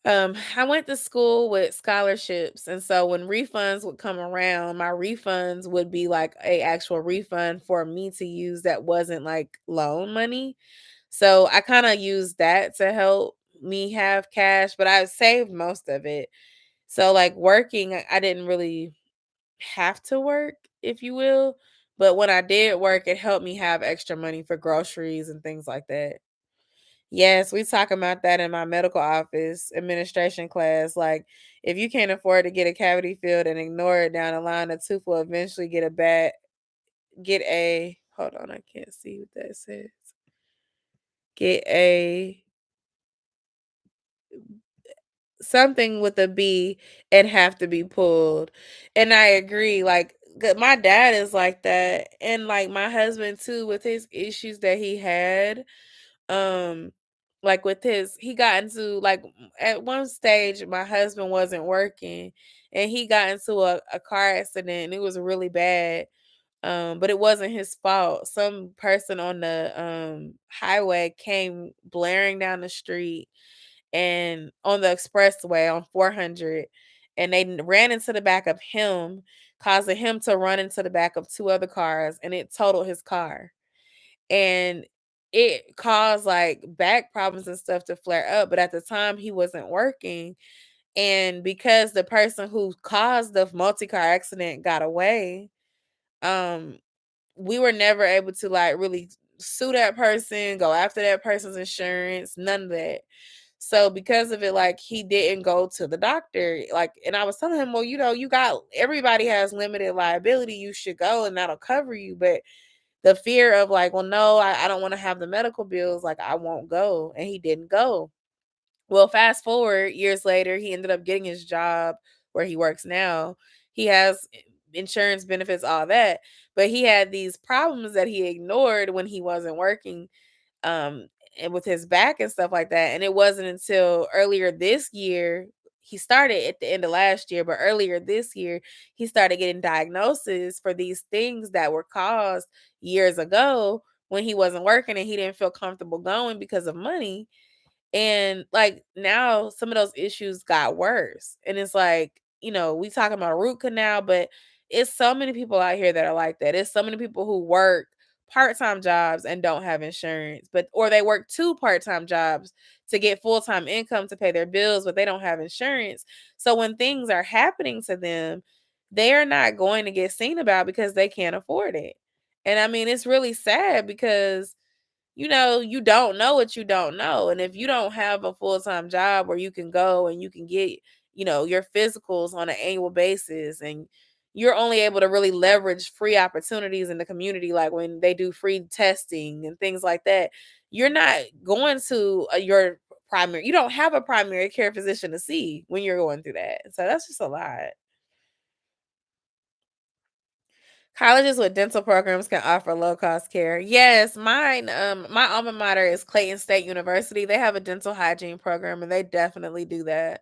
I went to school with scholarships. And so when refunds would come around, my refunds would be like a actual refund for me to use that wasn't like loan money. So I kind of used that to help me have cash, but I saved most of it. So, like, working, I didn't really have to work, if you will, but when I did work, it helped me have extra money for groceries and things like that. Yes, we talk about that in my medical office administration class. Like, if you can't afford to get a cavity filled and ignore it down the line, the tooth will eventually get a hold on, I can't see what that says. Get a something with a B and have to be pulled. And I agree. Like, my dad is like that, and like my husband too, with his issues that he had. Um, like with he got into like at one stage, my husband wasn't working, and he got into a car accident. And it was really bad. But it wasn't his fault. Some person on the highway came blaring down the street and on the expressway on 400, and they ran into the back of him, causing him to run into the back of two other cars, and it totaled his car. And it caused like back problems and stuff to flare up, but at the time he wasn't working, and because the person who caused the multi-car accident got away, um we were never able to like really sue that person, go after that person's insurance, none of that. So because of it, like he didn't go to the doctor. Like, and I was telling him, well, you got everybody has limited liability. You should go and that'll cover you. But the fear of like, well, no, I don't want to have the medical bills, like I won't go. And he didn't go. Well, fast forward years later, he ended up getting his job where he works now. He has insurance benefits, all that, but he had these problems that he ignored when he wasn't working, um, and with his back and stuff like that. And it wasn't until earlier this year, he started at the end of last year, but earlier this year, he started getting diagnoses for these things that were caused years ago when he wasn't working and he didn't feel comfortable going because of money. And like now some of those issues got worse. And it's like, we talking about a root canal, but it's so many people out here that are like that. It's so many people who work part-time jobs and don't have insurance, but or they work two part-time jobs to get full-time income to pay their bills, but they don't have insurance. So when things are happening to them, they are not going to get seen about because they can't afford it. And I mean, it's really sad because you don't know what you don't know. And if you don't have a full-time job where you can go and you can get, your physicals on an annual basis, and you're only able to really leverage free opportunities in the community, like when they do free testing and things like that, you're not going to you don't have a primary care physician to see when you're going through that. So that's just a lot. Colleges with dental programs can offer low-cost care. Yes, my alma mater is Clayton State University. They have a dental hygiene program, and they definitely do that.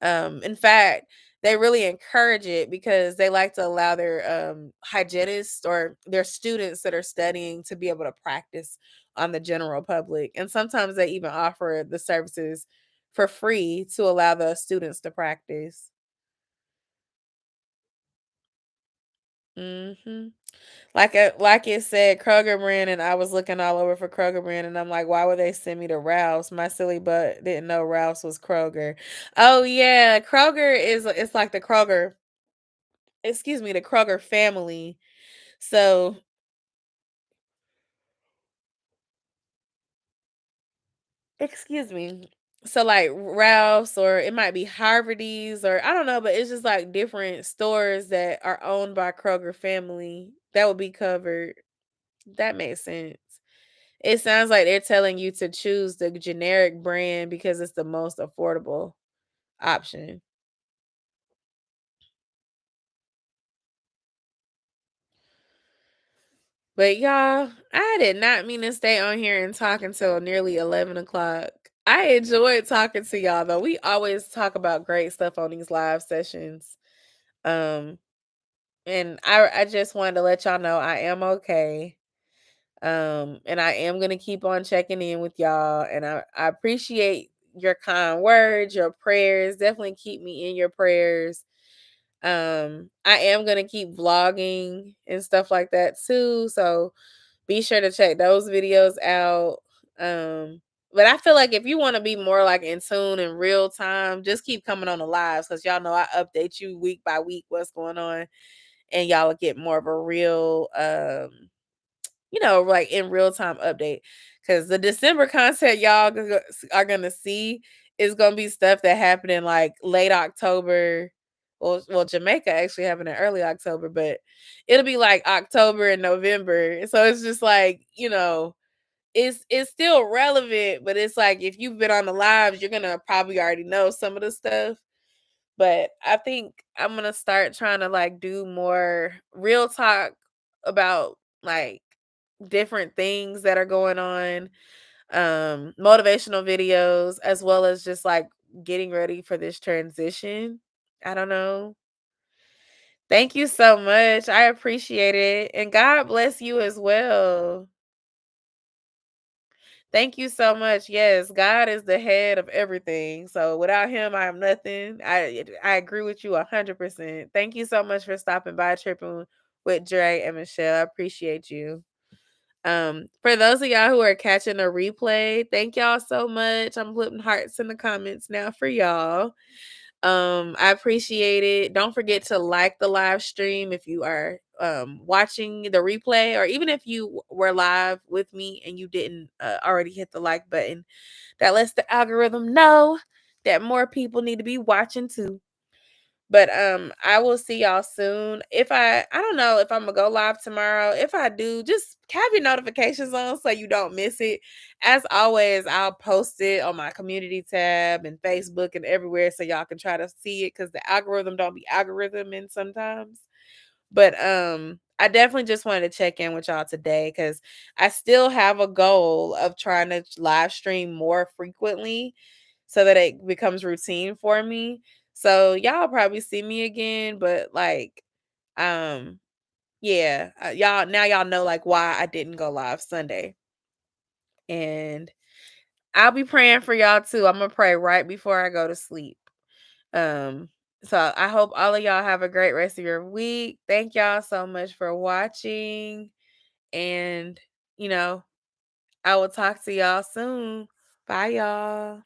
In fact, they really encourage it because they like to allow their hygienists or their students that are studying to be able to practice on the general public. And sometimes they even offer the services for free to allow the students to practice. Mhm. Like it said Kroger brand, and I was looking all over for Kroger brand, and I'm like, why would they send me to Ralph's? My silly butt didn't know Ralph's was Kroger. Oh yeah, Kroger is it's like the Kroger, excuse me, the Kroger family. So, excuse me. So like Ralph's or it might be Harvardy's or I don't know, but it's just like different stores that are owned by Kroger family that would be covered. That makes sense. It sounds like they're telling you to choose the generic brand because it's the most affordable option. But y'all, I did not mean to stay on here and talk until nearly 11 o'clock. I enjoyed talking to y'all though. We always talk about great stuff on these live sessions. Um, and I just wanted to let y'all know I am okay. And I am gonna keep on checking in with y'all. And I appreciate your kind words, your prayers. Definitely keep me in your prayers. I am gonna keep vlogging and stuff like that too. So be sure to check those videos out. Um, but I feel like if you want to be more like in tune in real time, just keep coming on the lives because y'all know I update you week by week what's going on, and y'all will get more of a real like in real time update. Cause the December content are gonna see is gonna be stuff that happened in like late October. Well, Jamaica actually happened in early October, but it'll be like October and November. So it's just like, it's still relevant, but it's like if you've been on the lives, you're gonna probably already know some of the stuff. But I think I'm gonna start trying to like do more real talk about like different things that are going on, motivational videos, as well as just like getting ready for this transition. I don't know. Thank you so much. I appreciate it. And God bless you as well. Thank you so much. Yes, God is the head of everything. So without him, I am nothing. I agree with you 100%. Thank you so much for stopping by tripping with Dre and Michelle. I appreciate you. For those of y'all who are catching a replay, thank y'all so much. I'm putting hearts in the comments now for y'all. I appreciate it. Don't forget to like the live stream if you are watching the replay, or even if you were live with me and you didn't already hit the like button. That lets the algorithm know that more people need to be watching too. But I will see y'all soon. If I don't know if I'm gonna go live tomorrow. If I do, just have your notifications on so you don't miss it. As always, I'll post it on my community tab and Facebook and everywhere so y'all can try to see it because the algorithm don't be algorithming sometimes. But I definitely just wanted to check in with y'all today because I still have a goal of trying to live stream more frequently so that it becomes routine for me. So y'all probably see me again, but like, um, yeah, y'all know like why I didn't go live Sunday, and I'll be praying for y'all too. I'm gonna pray right before I go to sleep. Um, so I hope all of y'all have a great rest of your week. Thank y'all so much for watching, and you know, I will talk to y'all soon. Bye, y'all.